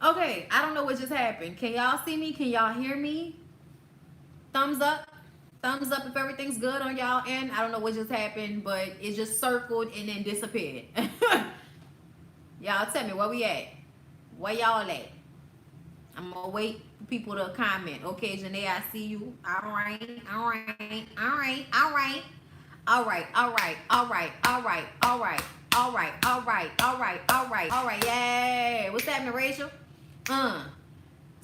Okay, I don't know what just happened. Can y'all see me? Can y'all hear me? Thumbs up. Thumbs up if everything's good on y'all end. I don't know what just happened, but it just circled and then disappeared. Y'all tell me where we at. Where y'all at? I'm gonna wait for people to comment. Okay, Janae, I see you. All right, all right, all right, all right. All right, all right, all right, all right, all right, all right, all right, all right, all right, all right. Yay! What's happening, Rachel? Uh,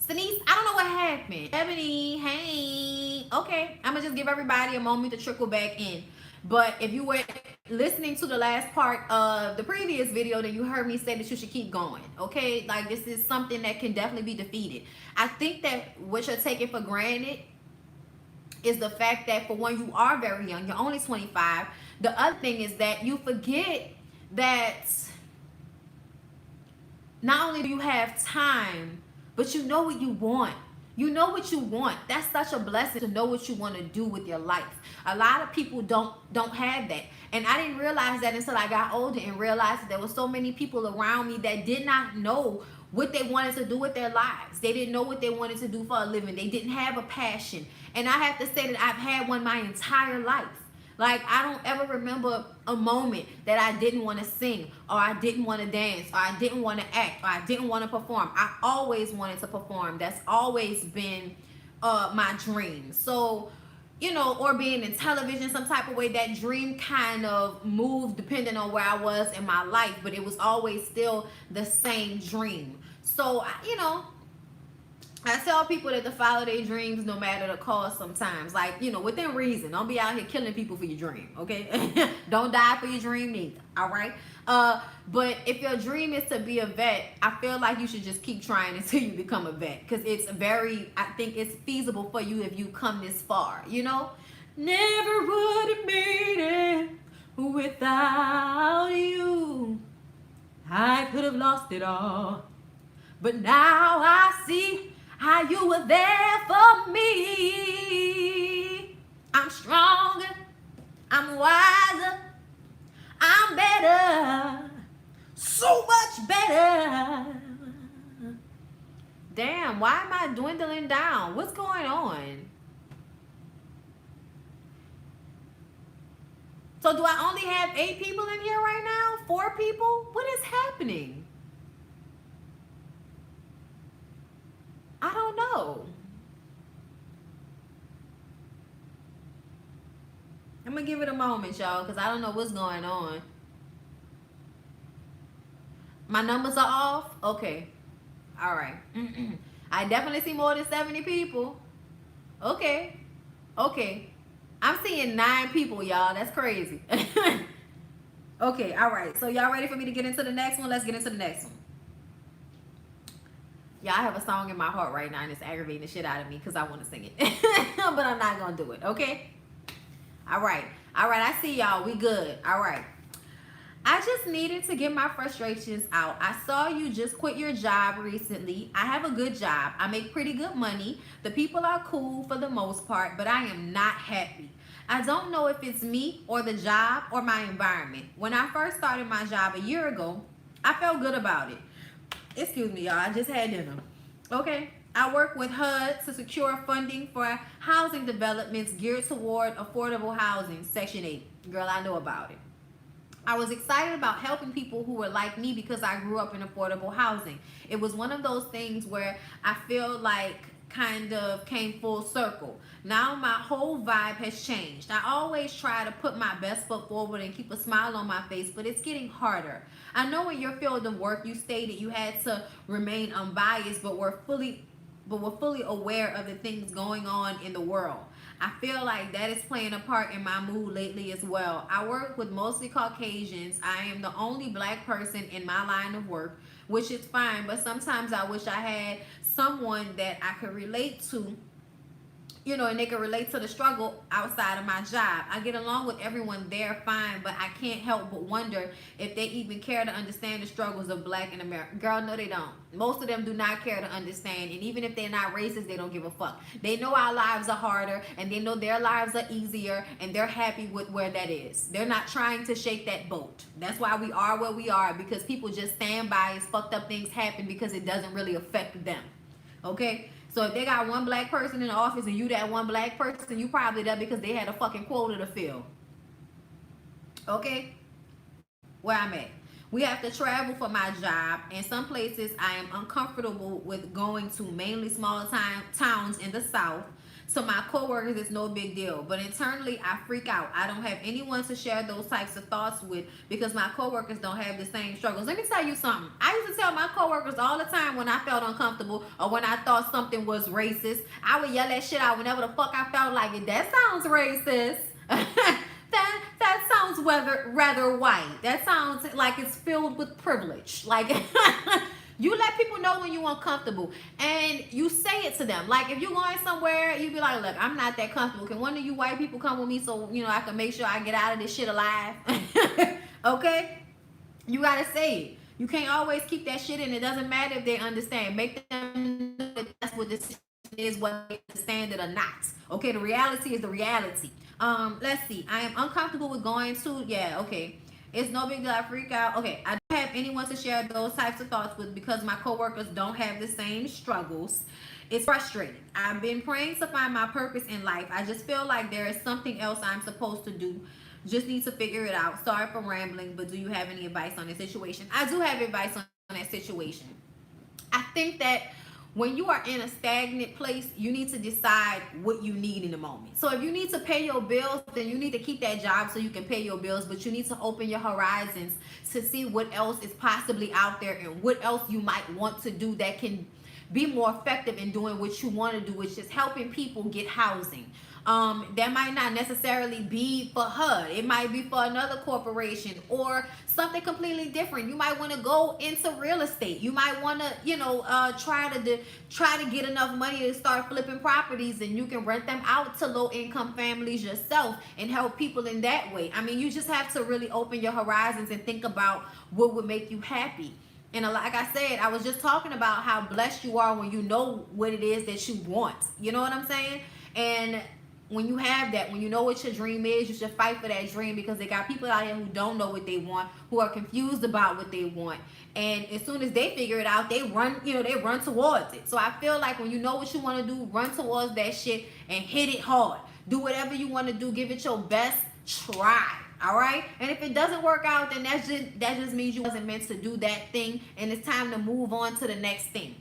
Denise, I don't know what happened. Ebony, hey. Okay, I'm gonna just give everybody a moment to trickle back in. But if you were listening to the last part of the previous video, then you heard me say that you should keep going. Okay, like this is something that can definitely be defeated. I think that what you're taking for granted is the fact that, for one, you are very young. You're only 25. The other thing is that you forget that not only do you have time, but you know what you want. You know what you want. That's such a blessing to know what you want to do with your life. A lot of people don't have that. And I didn't realize that until I got older and realized that there were so many people around me that did not know what they wanted to do with their lives. They didn't know what they wanted to do for a living. They didn't have a passion. And I have to say that I've had one my entire life. Like, I don't ever remember a moment that I didn't want to sing, or I didn't want to dance, or I didn't want to act, or I didn't want to perform. I always wanted to perform. That's always been my dream. So, you know, or being in television some type of way, that dream kind of moved depending on where I was in my life, but it was always still the same dream. So, you know, I tell people that to follow their dreams no matter the cost sometimes. Like, you know, within reason. Don't be out here killing people for your dream, okay? Don't die for your dream neither, all right? But if your dream is to be a vet, I feel like you should just keep trying until you become a vet. Because it's I think it's feasible for you if you come this far, you know? Never would have made it without you. I could have lost it all. But now I see how you were there for me. I'm stronger, I'm wiser, I'm better, so much better. Damn, why am I dwindling down? What's going on? So do I only have 8 people in here right now? 4 people? What is happening? I don't know. I'm gonna give it a moment, y'all, because I don't know what's going on. My numbers are off? Okay. All right. I definitely see more than 70 people. Okay. Okay. I'm seeing 9 people, y'all. That's crazy. Okay, all right. So y'all ready for me to get into the next one? Let's get into the next one. Yeah, I have a song in my heart right now, and it's aggravating the shit out of me because I want to sing it. But I'm not going to do it, okay? All right. All right, I see y'all. We good. All right. I just needed to get my frustrations out. I saw you just quit your job recently. I have a good job. I make pretty good money. The people are cool for the most part, but I am not happy. I don't know if it's me or the job or my environment. When I first started my job a year ago, I felt good about it. Excuse me, y'all. I just had dinner. Okay. I work with HUD to secure funding for housing developments geared toward affordable housing, Section 8. Girl, I know about it. I was excited about helping people who were like me because I grew up in affordable housing. It was one of those things where I feel like kind of came full circle. Now my whole vibe has changed. I always try to put my best foot forward and keep a smile on my face, but it's getting harder. I know in your field of work you stated you had to remain unbiased, but we're fully aware of the things going on in the world. I feel like that is playing a part in my mood lately as well. I work with mostly Caucasians. I am the only black person in my line of work, which is fine, but sometimes I wish I had someone that I could relate to you know, and they can relate to the struggle outside of my job. I get along with everyone there fine, but I can't help but wonder if they even care to understand the struggles of black in America. Girl, no, they don't. Most of them do not care to understand, and even if they're not racist, they don't give a fuck. They know our lives are harder, and they know their lives are easier, and they're happy with where that is. They're not trying to shake that boat. That's why we are where we are, because people just stand by as fucked up things happen because it doesn't really affect them. Okay? So if they got one black person in the office and you that one black person, you probably there because they had a fucking quota to fill. Okay? Where I'm at. We have to travel for my job, and some places I am uncomfortable with going to, mainly small towns in the South. So my coworkers, it's no big deal, but internally I freak out. I don't have anyone to share those types of thoughts with because my coworkers don't have the same struggles. Let me tell you something. I used to tell my coworkers all the time when I felt uncomfortable or when I thought something was racist. I would yell that shit out whenever the fuck I felt like it. That sounds racist. that sounds rather white. That sounds like it's filled with privilege. Like you let people know when you're uncomfortable, and you say it to them. Like if you're going somewhere, you be like, look, I'm not that comfortable. Can one of you white people come with me so you know I can make sure I get out of this shit alive? Okay? You gotta say it. You can't always keep that shit in. It doesn't matter if they understand. Make them know that that's what this is, whether they understand it or not. Okay, the reality is the reality. Let's see. I am uncomfortable with going to, yeah, okay. It's no big deal. I freak out. Okay, I don't have anyone to share those types of thoughts with because my coworkers don't have the same struggles. It's frustrating. I've been praying to find my purpose in life. I just feel like there is something else I'm supposed to do. Just need to figure it out. Sorry for rambling, but do you have any advice on this situation? I do have advice on that situation. I think that when you are in a stagnant place, you need to decide what you need in the moment. So if you need to pay your bills, then you need to keep that job so you can pay your bills, but you need to open your horizons to see what else is possibly out there and what else you might want to do that can be more effective in doing what you want to do, which is helping people get housing. That might not necessarily be for HUD. It might be for another corporation or something completely different. You might want to go into real estate. You might want to, you know, try to get enough money to start flipping properties, and you can rent them out to low-income families yourself and help people in that way. I mean, you just have to really open your horizons and think about what would make you happy. And like I said, I was just talking about how blessed you are when you know what it is that you want. You know what I'm saying? And when you have that, when you know what your dream is, you should fight for that dream, because they got people out here who don't know what they want, who are confused about what they want. And as soon as they figure it out, they run, you know, they run towards it. So I feel like when you know what you want to do, run towards that shit and hit it hard. Do whatever you want to do. Give it your best try. All right? And if it doesn't work out, then that just means you wasn't meant to do that thing, and it's time to move on to the next thing.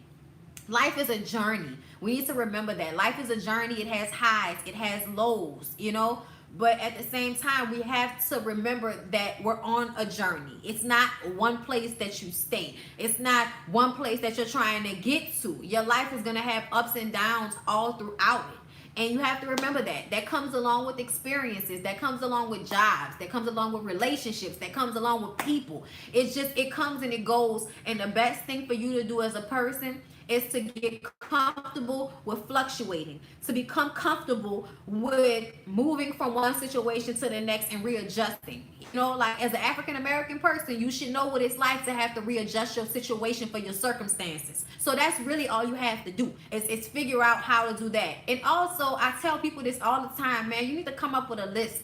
Life is a journey. We need to remember that. Life is a journey. It has highs. It has lows, you know. But at the same time, we have to remember that we're on a journey. It's not one place that you stay. It's not one place that you're trying to get to. Your life is going to have ups and downs all throughout it. And you have to remember that. That comes along with experiences. That comes along with jobs. That comes along with relationships. That comes along with people. It's just, it comes and it goes. And the best thing for you to do as a person is to get comfortable with fluctuating, to become comfortable with moving from one situation to the next and readjusting. You know, like as an African American person, you should know what it's like to have to readjust your situation for your circumstances. So that's really all you have to do is figure out how to do that. And also, I tell people this all the time, man, you need to come up with a list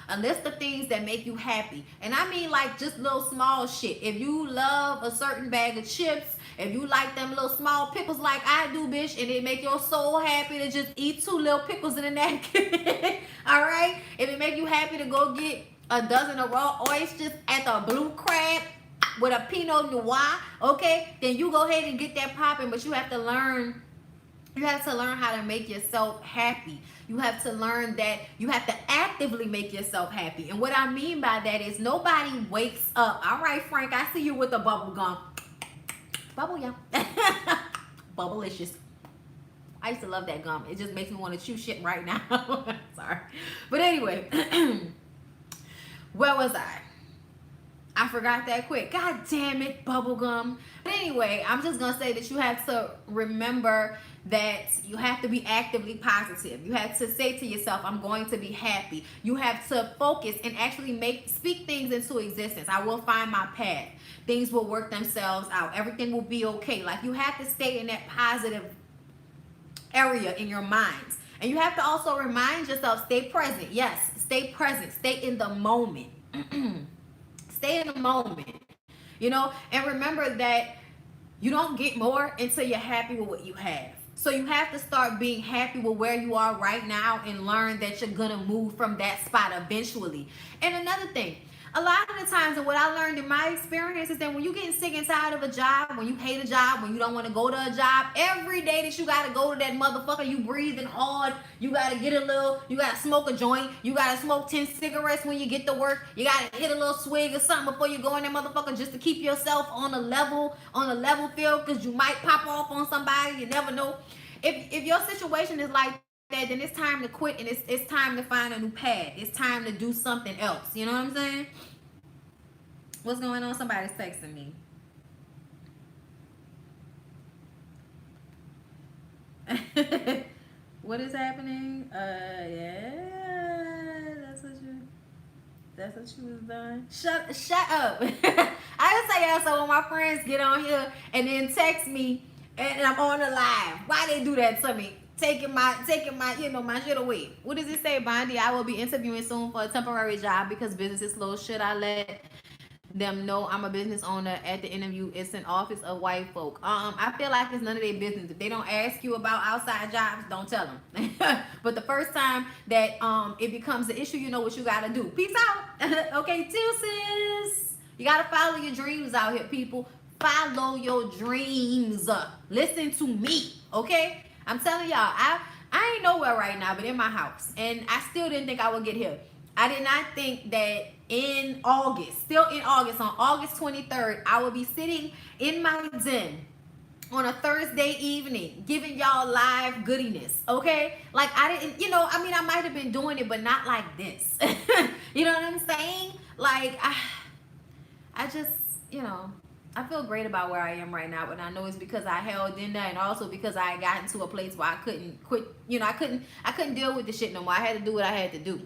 of things that make you happy. And I mean like just little small shit. If you love a certain bag of chips, if you like them little small pickles like I do, bitch, and it make your soul happy to just eat 2 little pickles in a napkin, all right? If it make you happy to go get a dozen of raw oysters at the Blue Crab with a Pinot Noir, okay? Then you go ahead and get that popping, but you have to learn how to make yourself happy. You have to learn that you have to actively make yourself happy. And what I mean by that is nobody wakes up. All right, Frank, I see you with the bubble gum. Bubble, yeah. Bubblicious. I used to love that gum. It just makes me want to chew shit right now. Sorry. But anyway, where was I? I forgot that quick. God damn it, bubblegum. But anyway, I'm just gonna say that you have to remember that you have to be actively positive. You have to say to yourself, I'm going to be happy. You have to focus and actually speak things into existence. I will find my path. Things will work themselves out. Everything will be okay. Like, you have to stay in that positive area in your mind. And you have to also remind yourself, stay present. Yes, stay present. Stay in the moment. Stay in the moment. You know, and remember that you don't get more until you're happy with what you have. So you have to start being happy with where you are right now and learn that you're gonna move from that spot eventually. And another thing, a lot of the times, and what I learned in my experience, is that when you're getting sick and tired of a job, when you hate a job, when you don't want to go to a job, every day that you gotta go to that motherfucker, you breathing hard, you gotta get a little, you gotta smoke a joint, you gotta smoke 10 cigarettes when you get to work, you gotta hit a little swig or something before you go in that motherfucker, just to keep yourself on a level field, because you might pop off on somebody, you never know. If your situation is like that, then it's time to quit, and it's time to find a new path. It's time to do something else. You know what I'm saying? What's going on? Somebody's texting me. What is happening? Yeah, that's what you was doing. Shut up. I just say that so when my friends get on here and then text me and I'm on the live. Why they do that to me? Taking my my shit away. What does it say, Bondi? I will be interviewing soon for a temporary job because business is slow. Should I let them know I'm a business owner at the interview? It's an office of white folk. I feel like it's none of their business. If they don't ask you about outside jobs, don't tell them. But the first time that it becomes an issue, you know what you gotta do. Peace out. Okay, deuces. You gotta follow your dreams out here, people. Follow your dreams. Listen to me, okay? I'm telling y'all, I ain't nowhere right now, but in my house, and I still didn't think I would get here. I did not think that in August, on August 23rd, I will be sitting in my den on a Thursday evening giving y'all live goodiness, okay? Like, I didn't, I might have been doing it, but not like this. You know what I'm saying? Like, I just, I feel great about where I am right now, but I know it's because I held in there, and also because I had gotten to a place where I couldn't quit. I couldn't deal with the shit no more. I had to do what I had to do.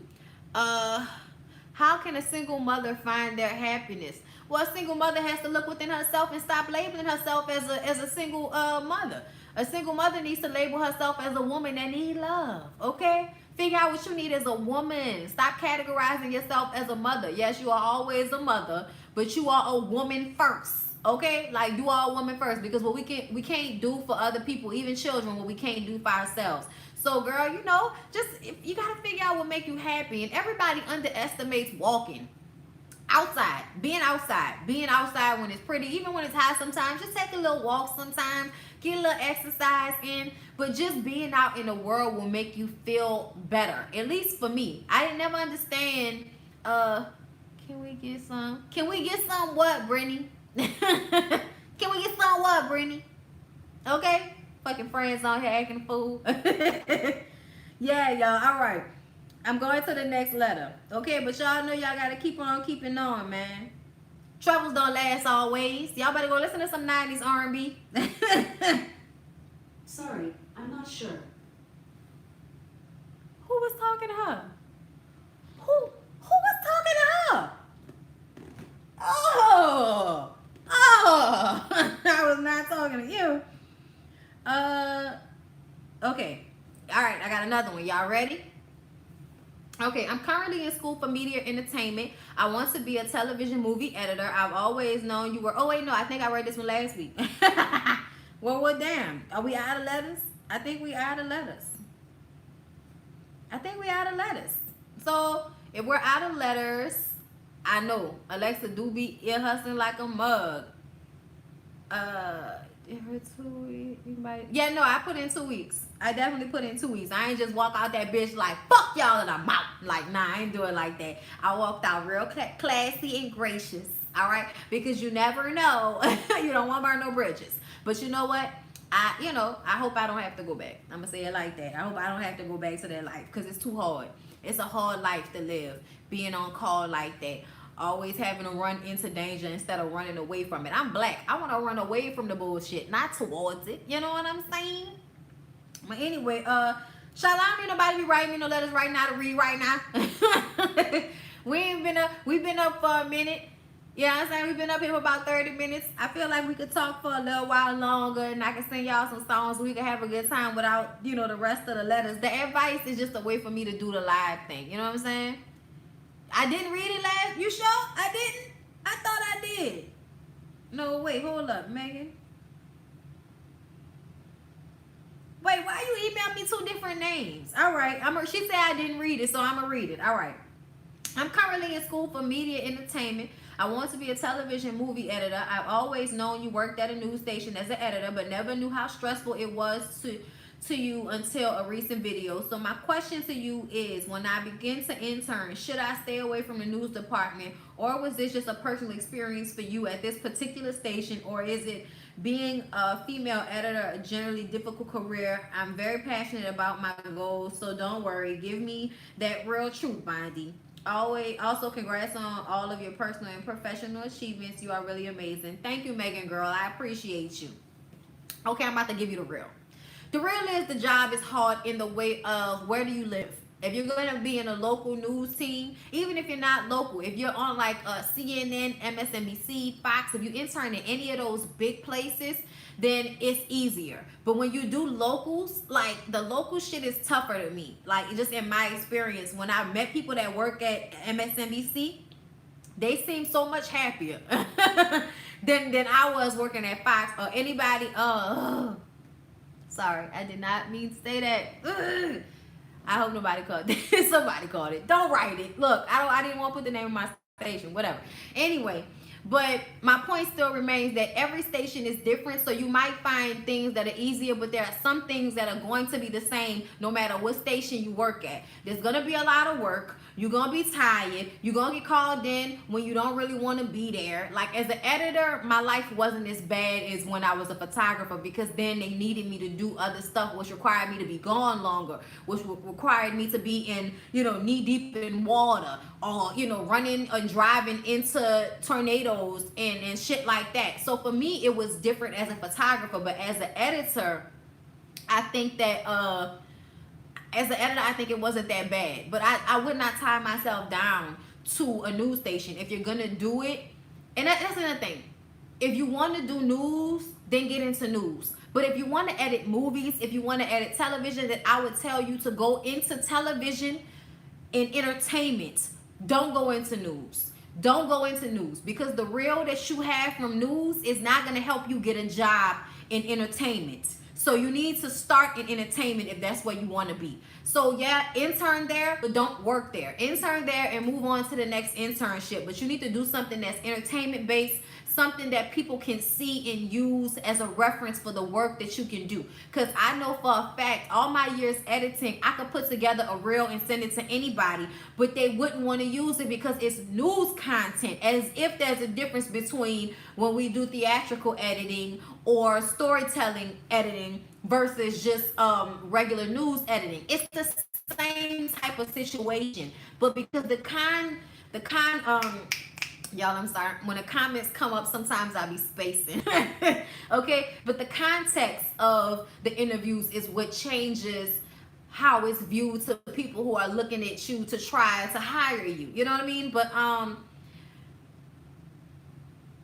How can a single mother find their happiness? Well, a single mother has to look within herself and stop labeling herself as a single mother. A single mother needs to label herself as a woman that needs love, okay? Figure out what you need as a woman. Stop categorizing yourself as a mother. Yes, you are always a mother, but you are a woman first. Okay, like, you are a woman first, because what we can't do for other people, even children, what we can't do for ourselves. So, girl, just you gotta figure out what make you happy. And everybody underestimates walking outside, being outside when it's pretty, even when it's hot. Sometimes just take a little walk. Sometimes get a little exercise in. But just being out in the world will make you feel better. At least for me, I didn't never understand. Can we get some what, Brittany? Can we get some what, Brittany? Okay? Fucking friends on here acting a fool. Yeah, y'all. All right. I'm going to the next letter. Okay, but y'all know y'all got to keep on keeping on, man. Troubles don't last always. Y'all better go listen to some 90s R&B. Sorry, I'm not sure. Who was talking to her? Who was talking to her? Oh, I was not talking to you. Okay. All right, I got another one. Y'all ready? Okay, I'm currently in school for media entertainment. I want to be a television movie editor. I've always known you were... Oh, wait, no, I think I read this one last week. Well, damn. Are we out of letters? I think we out of letters. So, if we're out of letters... I know Alexa do be ear hustling like a mug. Every 2 weeks. Yeah, no, I put in 2 weeks. I definitely put in 2 weeks. I ain't just walk out that bitch like, fuck y'all in the mouth. Like, nah, I ain't doing like that. I walked out real classy and gracious. All right, because you never know. You don't want to burn no bridges. But you know what? I hope I don't have to go back. I'm gonna say it like that. I hope I don't have to go back to that life, because it's too hard. It's a hard life to live, being on call like that. always having to run into danger instead of running away from it. I'm black. I want to run away from the bullshit, not towards it. You know what I'm saying? But anyway, Shalom, ain't nobody be writing me no letters right now to read right now. We've been up for a minute. Yeah, I'm saying we've been up here for about 30 minutes. I feel like we could talk for a little while longer, and I can sing y'all some songs. We can have a good time without, you know, the rest of the letters. The advice is just a way for me to do the live thing. You know what I'm saying? I didn't read it last. You sure? I didn't? I thought I did. No, wait, hold up, Megan. Wait, why you email me 2 different names? All right, she said I didn't read it, so I'm gonna read it. All right. I'm currently in school for media entertainment. I want to be a television movie editor. I've always known you worked at a news station as an editor, but never knew how stressful it was to you until a recent video. So my question to you is, when I begin to intern, should I stay away from the news department, or was this just a personal experience for you at this particular station, or is it being a female editor a generally difficult career? I'm very passionate about my goals, so don't worry. Give me that real truth, Bondy. Also, congrats on all of your personal and professional achievements. You are really amazing. Thank you, Megan girl. I appreciate you. Okay, I'm about to give you the real. The real is the job is hard in the way of where do you live? If you're going to be in a local news team, even if you're not local, if you're on like CNN, MSNBC, Fox, if you intern in any of those big places, then it's easier. But when you do locals, like the local shit is tougher to me. Like just in my experience, when I met people that work at MSNBC, they seem so much happier than I was working at Fox or anybody. Sorry, I did not mean to say that. I hope nobody called it. Somebody called it. Don't write it. Look, I didn't want to put the name of my station. Whatever. Anyway, but my point still remains that every station is different. So you might find things that are easier, but there are some things that are going to be the same no matter what station you work at. There's going to be a lot of work. You're going to be tired. You're going to get called in when you don't really want to be there. Like as an editor, my life wasn't as bad as when I was a photographer, because then they needed me to do other stuff, which required me to be gone longer, which required me to be in, you know, knee deep in water, or, you know, running and driving into tornadoes and shit like that. So for me, it was different as a photographer, but as an editor, I think that, as an editor, I think it wasn't that bad. But I would not tie myself down to a news station. If you're going to do it, and that's another thing. If you want to do news, then get into news. But if you want to edit movies, if you want to edit television, then I would tell you to go into television and entertainment. Don't go into news. Don't go into news, because the reel that you have from news is not going to help you get a job in entertainment. So you need to start in entertainment if that's where you want to be. So yeah, intern there, but don't work there. Intern there and move on to the next internship. But you need to do something that's entertainment based, something that people can see and use as a reference for the work that you can do. Because I know for a fact, all my years editing, I could put together a reel and send it to anybody, but they wouldn't want to use it because it's news content. As if there's a difference between when we do theatrical editing or storytelling editing versus just regular news editing. It's the same type of situation, but because y'all, I'm sorry. When the comments come up, sometimes I'll be spacing. Okay? But the context of the interviews is what changes how it's viewed to people who are looking at you to try to hire you. You know what I mean? But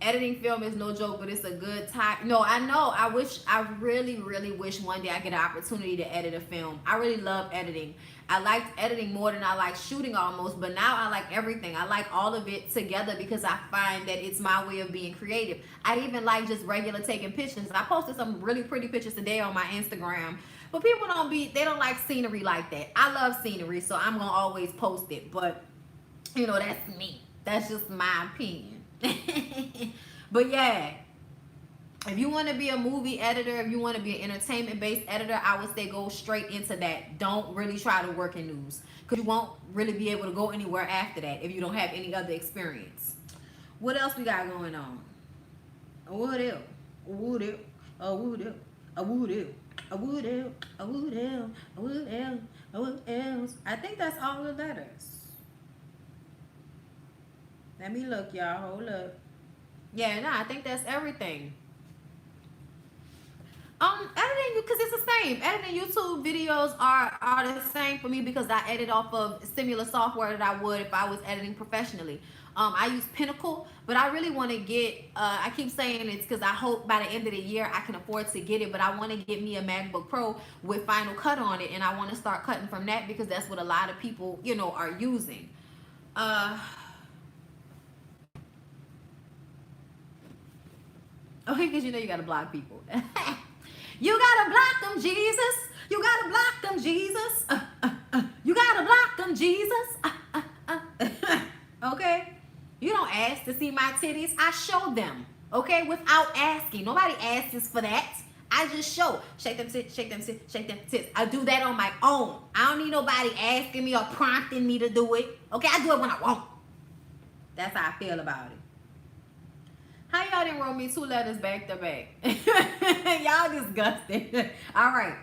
editing film is no joke, but it's a good time. No, I know. I really, really wish one day I get an opportunity to edit a film. I really love editing. I liked editing more than I like shooting almost, but now I like everything. I like all of it together because I find that it's my way of being creative. I even like just regular taking pictures. I posted some really pretty pictures today on my Instagram, but people they don't like scenery like that. I love scenery, so I'm gonna always post it, but you know, that's me. That's just my opinion. But yeah, if you want to be a movie editor, if you want to be an entertainment-based editor, I would say go straight into that. Don't really try to work in news, because you won't really be able to go anywhere after that if you don't have any other experience. What else we got going on? What else? What else? What else? What else? What else? What else? What else? What else? I think that's all the letters. Let me look, y'all. Hold up. Yeah, no, I think that's everything. Editing, because it's the same. Editing YouTube videos are the same for me because I edit off of similar software that I would if I was editing professionally. I use Pinnacle, but I really want to get. I keep saying it's because I hope by the end of the year I can afford to get it, but I want to get me a MacBook Pro with Final Cut on it, and I want to start cutting from that because that's what a lot of people, are using. Okay, because you gotta block people. You gotta block them, Jesus. You gotta block them, Jesus. You gotta block them, Jesus. Okay? You don't ask to see my titties. I show them. Okay? Without asking. Nobody asks for that. I just show. Shake them tits, shake them tits, shake them tits. I do that on my own. I don't need nobody asking me or prompting me to do it. Okay? I do it when I want. That's how I feel about it. How y'all didn't wrote me 2 letters back to back? Y'all disgusting. All right,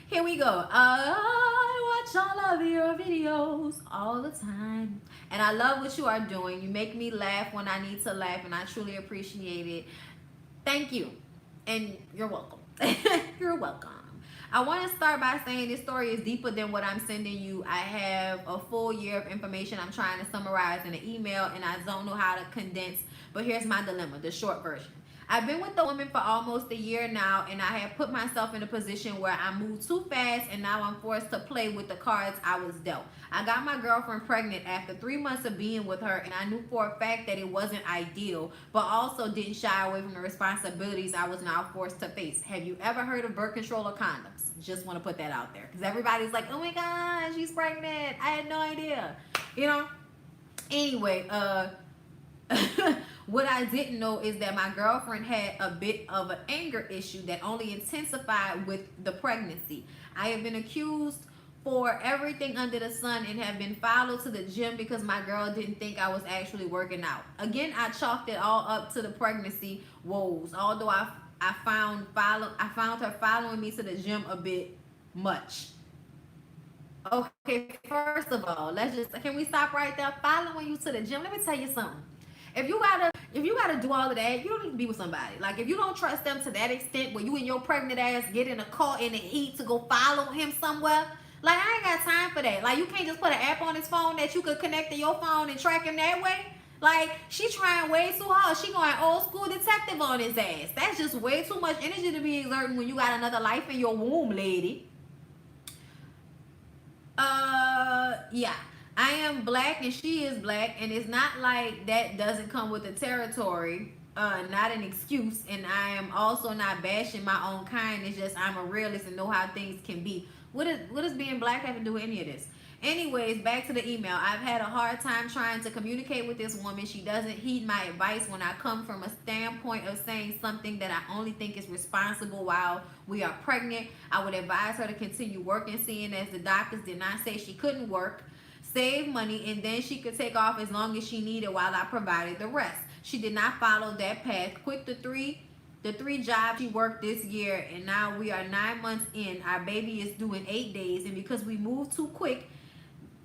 here we go. I watch all of your videos all the time, and I love what you are doing. You make me laugh when I need to laugh, and I truly appreciate it. Thank you, and you're welcome. You're welcome. I want to start by saying this story is deeper than what I'm sending you. I have a full year of information I'm trying to summarize in an email, and I don't know how to condense. But here's my dilemma, the short version. I've been with the woman for almost a year now, and I have put myself in a position where I moved too fast, and now I'm forced to play with the cards I was dealt. I got my girlfriend pregnant after 3 months of being with her, and I knew for a fact that it wasn't ideal, but also didn't shy away from the responsibilities I was now forced to face. Have you ever heard of birth control or condoms? Just want to put that out there, because everybody's like, oh my God, she's pregnant. I had no idea. Anyway, what I didn't know is that my girlfriend had a bit of an anger issue that only intensified with the pregnancy. I have been accused for everything under the sun and have been followed to the gym because my girl didn't think I was actually working out. Again, I chalked it all up to the pregnancy woes, although I found her following me to the gym a bit much. Okay, first of all, can we stop right there? Following you to the gym. Let me tell you something. If you gotta do all of that, you don't need to be with somebody. Like, if you don't trust them to that extent where you and your pregnant ass get in a car in the heat to go follow him somewhere, like, I ain't got time for that. Like, you can't just put an app on his phone that you could connect to your phone and track him that way. Like, she trying way too hard. She going old school detective on his ass. That's just way too much energy to be exerting when you got another life in your womb, lady. Yeah. I am black and she is black, and it's not like that doesn't come with the territory. Not an excuse, and I am also not bashing my own kind. It's just I'm a realist and know how things can be. What does being black have to do with any of this? Anyways, back to the email. I've had a hard time trying to communicate with this woman. She doesn't heed my advice when I come from a standpoint of saying something that I only think is responsible while we are pregnant. I would advise her to continue working, seeing as the doctors did not say she couldn't work, save money, and then she could take off as long as she needed while I provided the rest. She did not follow that path. Quit the three jobs she worked this year, and now we are 9 months in. Our baby is due in 8 days, and because we moved too quick,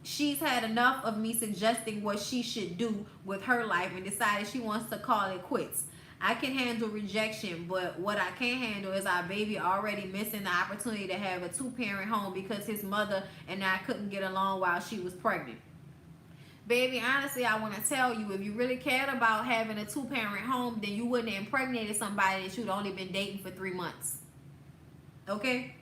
she's had enough of me suggesting what she should do with her life and decided she wants to call it quits. I can handle rejection, but what I can't handle is our baby already missing the opportunity to have a 2-parent home because his mother and I couldn't get along while she was pregnant. Baby, honestly, I want to tell you, if you really cared about having a 2-parent home, then you wouldn't have impregnated somebody that you'd only been dating for 3 months. Okay?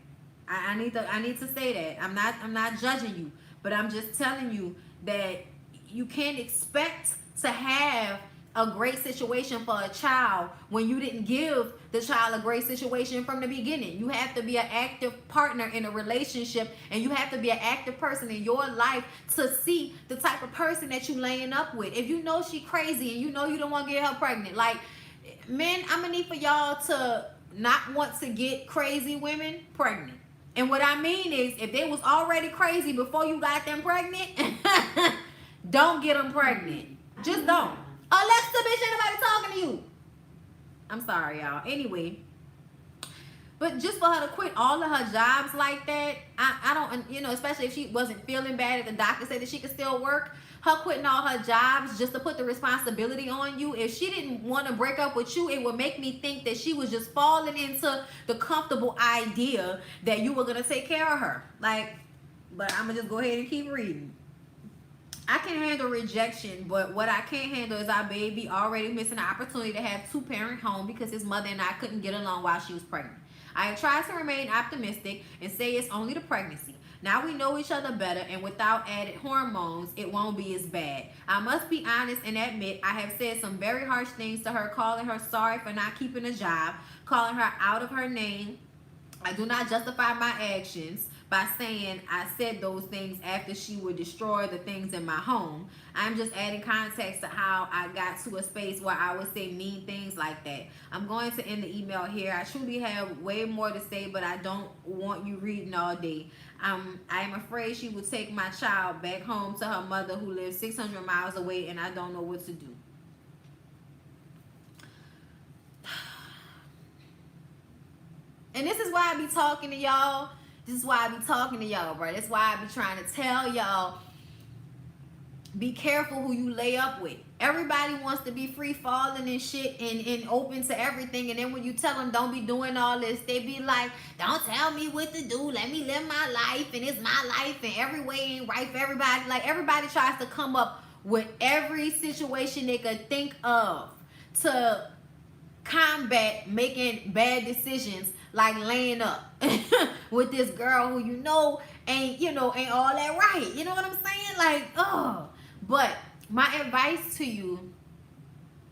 I need to say that. I'm not judging you, but I'm just telling you that you can't expect to have a great situation for a child when you didn't give the child a great situation from the beginning. You have to be an active partner in a relationship, and you have to be an active person in your life to see the type of person that you laying up with. If you know she crazy and you know you don't want to get her pregnant, like, men, I'm gonna need for y'all to not want to get crazy women pregnant. And what I mean is, if they was already crazy before you got them pregnant, don't get them pregnant. Just don't. Unless the bitch ain't nobody talking to you. I'm sorry, y'all. Anyway, but just for her to quit all of her jobs like that, I don't, especially if she wasn't feeling bad, if the doctor said that she could still work, her quitting all her jobs just to put the responsibility on you. If she didn't want to break up with you, it would make me think that she was just falling into the comfortable idea that you were going to take care of her. Like, but I'm going to just go ahead and keep reading. I can handle rejection, but what I can't handle is our baby already missing the opportunity to have two-parent home because his mother and I couldn't get along while she was pregnant. I have tried to remain optimistic and say it's only the pregnancy. Now we know each other better, and without added hormones, it won't be as bad. I must be honest and admit I have said some very harsh things to her, calling her sorry for not keeping a job, calling her out of her name. I do not justify my actions by saying I said those things after she would destroy the things in my home. I'm just adding context to how I got to a space where I would say mean things like that. I'm going to end the email here. I truly have way more to say, but I don't want you reading all day. I am afraid she will take my child back home to her mother who lives 600 miles away, and I don't know what to do. And this is why I be talking to y'all. This is why I be talking to y'all, bro. That's why I be trying to tell y'all, be careful who you lay up with. Everybody wants to be free falling and shit and open to everything. And then when you tell them don't be doing all this, they be like, don't tell me what to do. Let me live my life. And it's my life. And every way ain't right for everybody. Like, everybody tries to come up with every situation they could think of to combat making bad decisions, like laying up with this girl who ain't all that right. You know what I'm saying? Like, oh. But my advice to you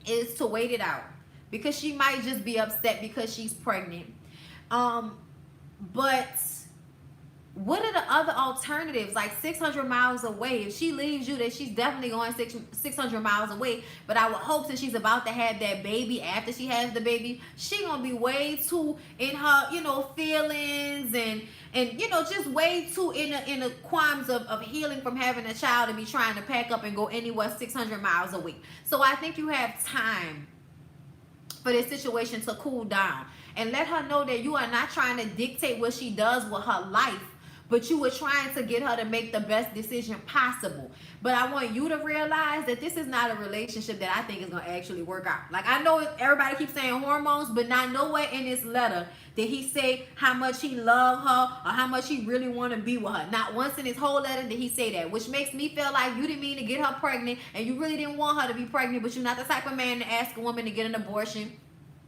is to wait it out, because she might just be upset because she's pregnant. But what are the other alternatives? Like 600 miles away. If she leaves you, then she's definitely going 600 miles away. But I would hope, since she's about to have that baby, after she has the baby, she gonna be way too in her, feelings and just way too in the qualms of healing from having a child, to be trying to pack up and go anywhere 600 miles away. So I think you have time for this situation to cool down, and let her know that you are not trying to dictate what she does with her life, but you were trying to get her to make the best decision possible. But I want you to realize that this is not a relationship that I think is going to actually work out. Like, I know everybody keeps saying hormones, but not nowhere in this letter did he say how much he loved her or how much he really want to be with her. Not once in his whole letter did he say that, which makes me feel like you didn't mean to get her pregnant, and you really didn't want her to be pregnant, but you're not the type of man to ask a woman to get an abortion.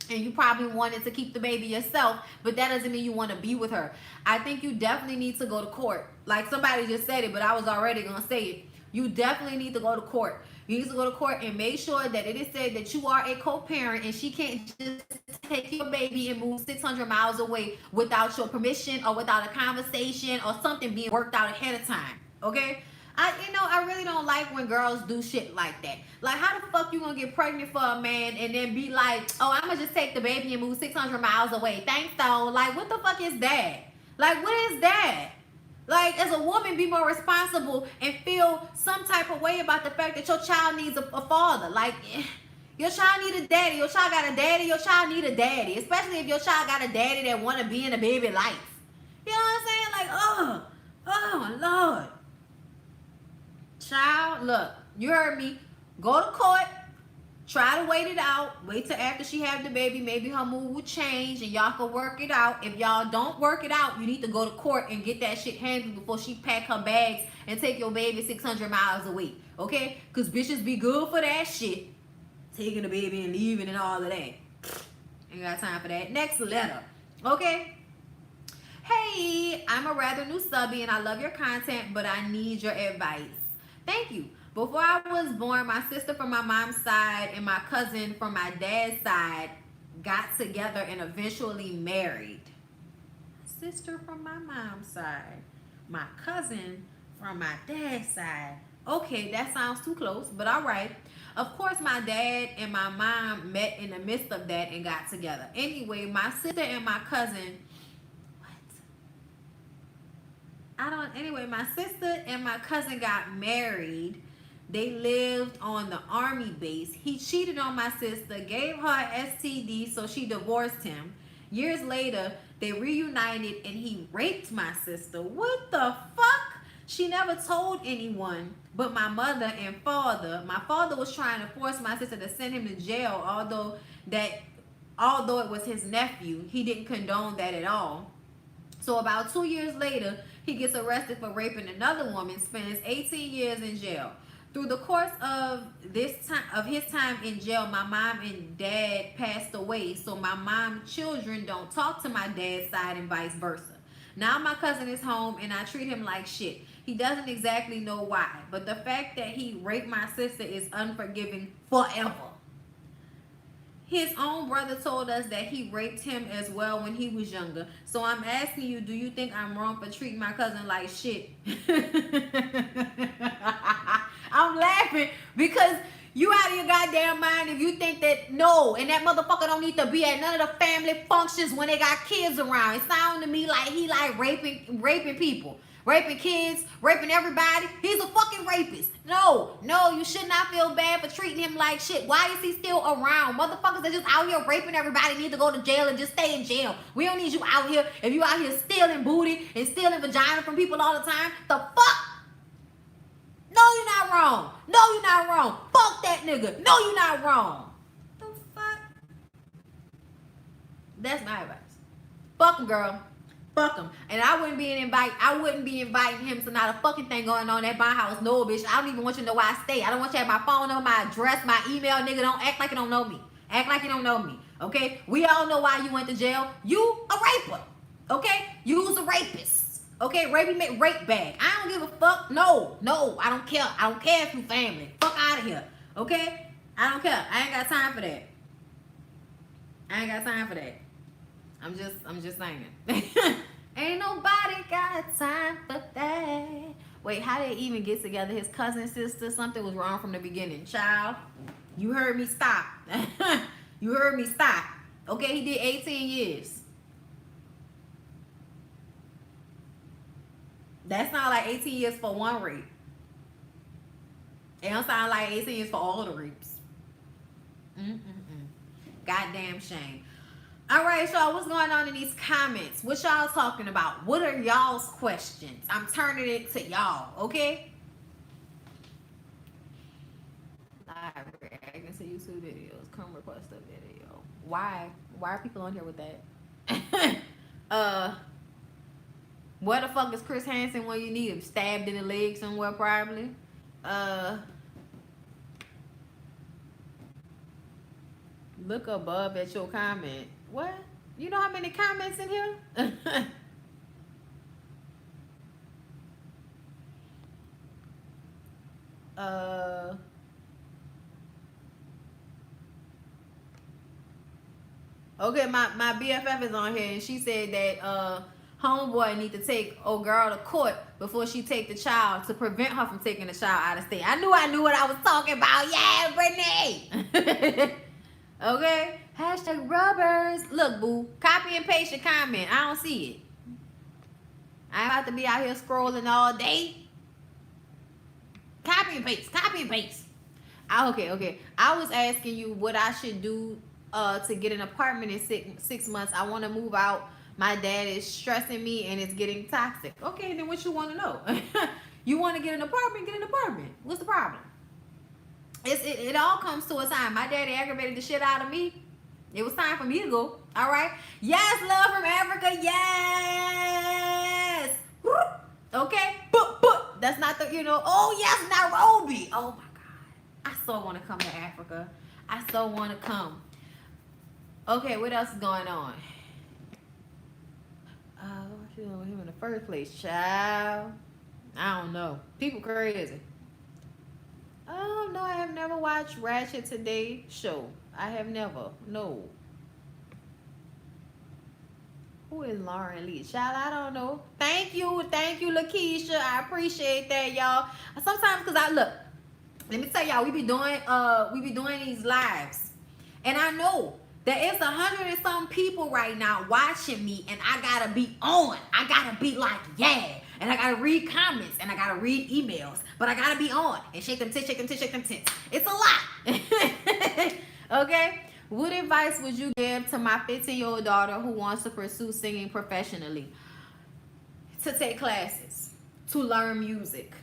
And you probably wanted to keep the baby yourself, but that doesn't mean you want to be with her. I think you definitely need to go to court. Like, somebody just said it, but I was already going to say it. You definitely need to go to court. You need to go to court and make sure that it is said that you are a co-parent, and she can't just take your baby and move 600 miles away without your permission or without a conversation or something being worked out ahead of time. Okay? I really don't like when girls do shit like that. Like, how the fuck you gonna get pregnant for a man and then be like, oh, I'm gonna just take the baby and move 600 miles away. Thanks, though. Like, what the fuck is that? Like, what is that? Like, as a woman, be more responsible and feel some type of way about the fact that your child needs a father. Like, your child need a daddy. Your child got a daddy. Your child need a daddy. Especially if your child got a daddy that want to be in a baby life. You know what I'm saying? Like, oh, Lord. Child, look, you heard me. Go to court. Try to wait it out. Wait till after she have the baby. Maybe her mood will change and y'all can work it out. If y'all don't work it out, you need to go to court and get that shit handled before she pack her bags and take your baby 600 miles away. Okay? Because bitches be good for that shit. Taking the baby and leaving and all of that. Ain't got time for that. Next letter. Okay? Hey, I'm a rather new subby and I love your content, but I need your advice. Thank you. Before I was born, my sister from my mom's side and my cousin from my dad's side got together and eventually married. Sister from my mom's side, my cousin from my dad's side. Okay, that sounds too close, but all right. Of course, my dad and my mom met in the midst of that and got together. Anyway, my sister and my cousin... Anyway, my sister and my cousin got married. They lived on the army base. He cheated on my sister, gave her an STD, so she divorced him. Years later, they reunited and he raped my sister. What the fuck? She never told anyone but my mother and father. My father was trying to force my sister to send him to jail, although it was his nephew, he didn't condone that at all. So about 2 years later, he gets arrested for raping another woman, spends 18 years in jail. Through the course of his time in jail, my mom and dad passed away, so my mom's children don't talk to my dad's side and vice versa. Now my cousin is home and I treat him like shit. He doesn't exactly know why, but the fact that he raped my sister is unforgiving forever. His own brother told us that he raped him as well when he was younger. So I'm asking you, do you think I'm wrong for treating my cousin like shit? I'm laughing because you out of your goddamn mind if you think that no, and that motherfucker don't need to be at none of the family functions when they got kids around. It sounds to me like he like raping people. Raping kids, raping everybody. He's a fucking rapist. No, you should not feel bad for treating him like shit. Why is he still around? Motherfuckers that just out here raping everybody need to go to jail and just stay in jail. We don't need you out here. If you out here stealing booty and stealing vagina from people all the time, the fuck? No, you're not wrong. No, you're not wrong. Fuck that nigga. No, you're not wrong. The fuck? That's my advice. Fuck him, girl. Fuck him. And I wouldn't be inviting him to not a fucking thing going on at my house. No, bitch. I don't even want you to know where I stay. I don't want you to have my phone number, my address, my email. Nigga, don't act like you don't know me. Act like you don't know me. Okay? We all know why you went to jail. You a raper. Okay? You was a rapist. Okay? Rape bag. I don't give a fuck. No. I don't care. I don't care if you family. Fuck out of here. Okay? I don't care. I ain't got time for that. I'm just saying. Ain't nobody got time for that. Wait, how did they even get together? His cousin, sister, something was wrong from the beginning. Child, you heard me stop. You heard me stop. Okay, he did 18 years. That's not like 18 years for one rape. It don't sound like 18 years for all the rapes. Goddamn shame. All right, y'all, what's going on in these comments? What y'all talking about? What are y'all's questions? I'm turning it to y'all, okay? Live reacting to YouTube videos. Come request a video. Why? Why are people on here with that? Where the fuck is Chris Hansen when you need him? Stabbed in the leg somewhere, probably. Look above at your comment. What? You know how many comments in here? Okay, my BFF is on here and she said that homeboy need to take old girl to court before she take the child to prevent her from taking the child out of state. I knew what I was talking about. Yeah, Brittany. Okay. Hashtag rubbers. Look, boo. Copy and paste your comment. I don't see it. I ain't about to be out here scrolling all day. Copy and paste. Copy and paste. Okay. I was asking you what I should do to get an apartment in 6 months. I want to move out. My dad is stressing me and it's getting toxic. Okay, then what you want to know? You want to get an apartment? Get an apartment. What's the problem? It all comes to a time. My daddy aggravated the shit out of me. It was time for me to go. All right. Yes, love from Africa. Yes. Okay. But that's not the, oh, yes, Nairobi. Oh, my God. I so want to come to Africa. I so want to come. Okay, what else is going on? What you doing with him in the first place, child? I don't know. People crazy. Oh, no, I have never watched Ratchet Today show. I have never. No. Who is Lauren Lee? Child, I don't know. Thank you, Lakeisha. I appreciate that, y'all. Sometimes, because let me tell y'all, we be doing these lives. And I know that it's 100 and some people right now watching me, and I gotta be on. I gotta be like, yeah. And I gotta read comments, and I gotta read emails. But I gotta be on. And shake them tits, shake them tits, shake them tits. It's a lot. Okay? What advice would you give to my 15-year-old daughter who wants to pursue singing professionally? To take classes. to learn music.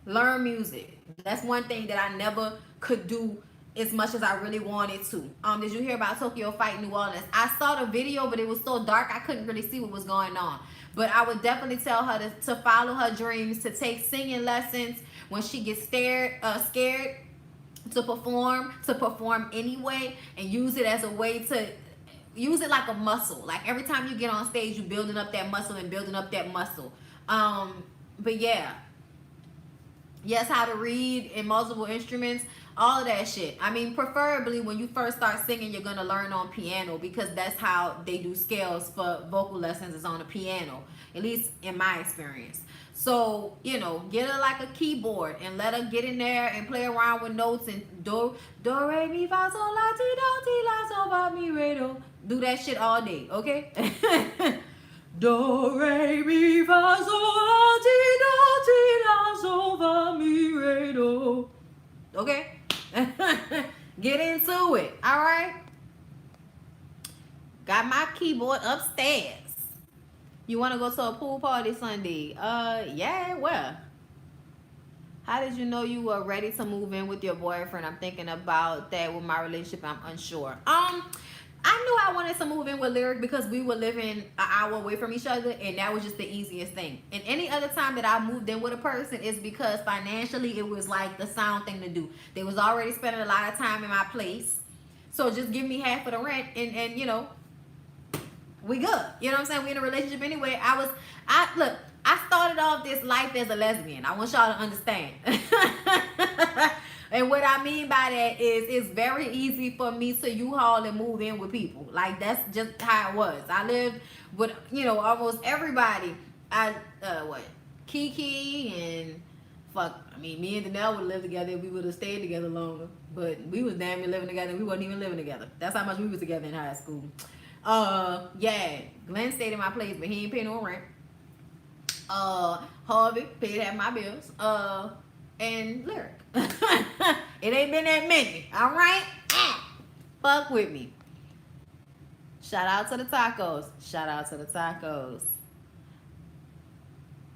Learn music. That's one thing that I never could do as much as I really wanted to. Did you hear about Tokyo Fight New Orleans? I saw the video, but it was so dark I couldn't really see what was going on. But I would definitely tell her to follow her dreams, to take singing lessons when she gets scared to perform anyway, and use it as a way to use it like a muscle. Like every time you get on stage, you're building up that muscle and building up that muscle. But yeah. Yes, how to read in multiple instruments, all of that shit. I mean, preferably when you first start singing, you're going to learn on piano, because that's how they do scales for vocal lessons, is on a piano, at least in my experience. So, you know, get her like a keyboard and let her get in there and play around with notes and do, re, mi, fa, sol, la, ti, do, ti, la, sol, fa, mi, re, do. Do that shit all day, okay? Do, re, mi, fa, sol, la, ti, do, ti, la, sol, fa, mi, re, do. Okay? Get into it, all right? Got my keyboard upstairs. You want to go to a pool party Sunday? Yeah, well. How did you know you were ready to move in with your boyfriend? I'm thinking about that with my relationship. I'm unsure. I knew I wanted to move in with Lyric because we were living an hour away from each other, and that was just the easiest thing. And any other time that I moved in with a person is because financially it was like the sound thing to do. They was already spending a lot of time in my place, so just give me half of the rent, and you know, we good. You know what I'm saying? We in a relationship anyway. Look, I started off this life as a lesbian. I want y'all to understand. And what I mean by that is it's very easy for me to U-Haul and move in with people. Like, that's just how it was. I lived with, you know, almost everybody. Kiki and me and Danelle would live together if we would have stayed together longer. But we was damn near living together and we wasn't even living together. That's how much we was together in high school. Yeah, Glenn stayed in my place, but he ain't paying no rent. Harvey paid half my bills. And Lyric. It ain't been that many, all right? Fuck with me. Shout out to the tacos. Shout out to the tacos.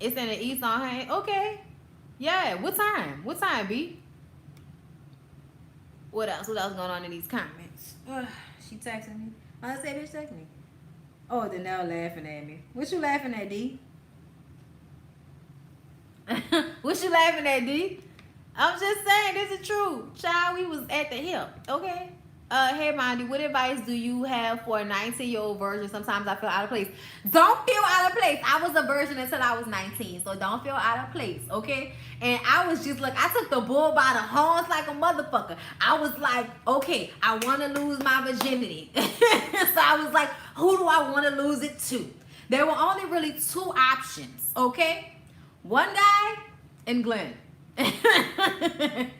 It's in the East on Hain. Okay. Yeah, what time? What time, B? What else? What else going on in these comments? She texting me. I said, bitch, text me. Oh, Danelle laughing at me. What you laughing at, D? What you laughing at, D? I'm just saying, this is true. Child, we was at the hip, okay? Hey, Bondy, what advice do you have for a 19-year-old virgin? Sometimes I feel out of place. Don't feel out of place. I was a virgin until I was 19, so don't feel out of place, okay? And I was just like, I took the bull by the horns like a motherfucker. I was like, okay, I want to lose my virginity. So I was like, who do I want to lose it to? There were only really two options, okay? One guy and Glenn. And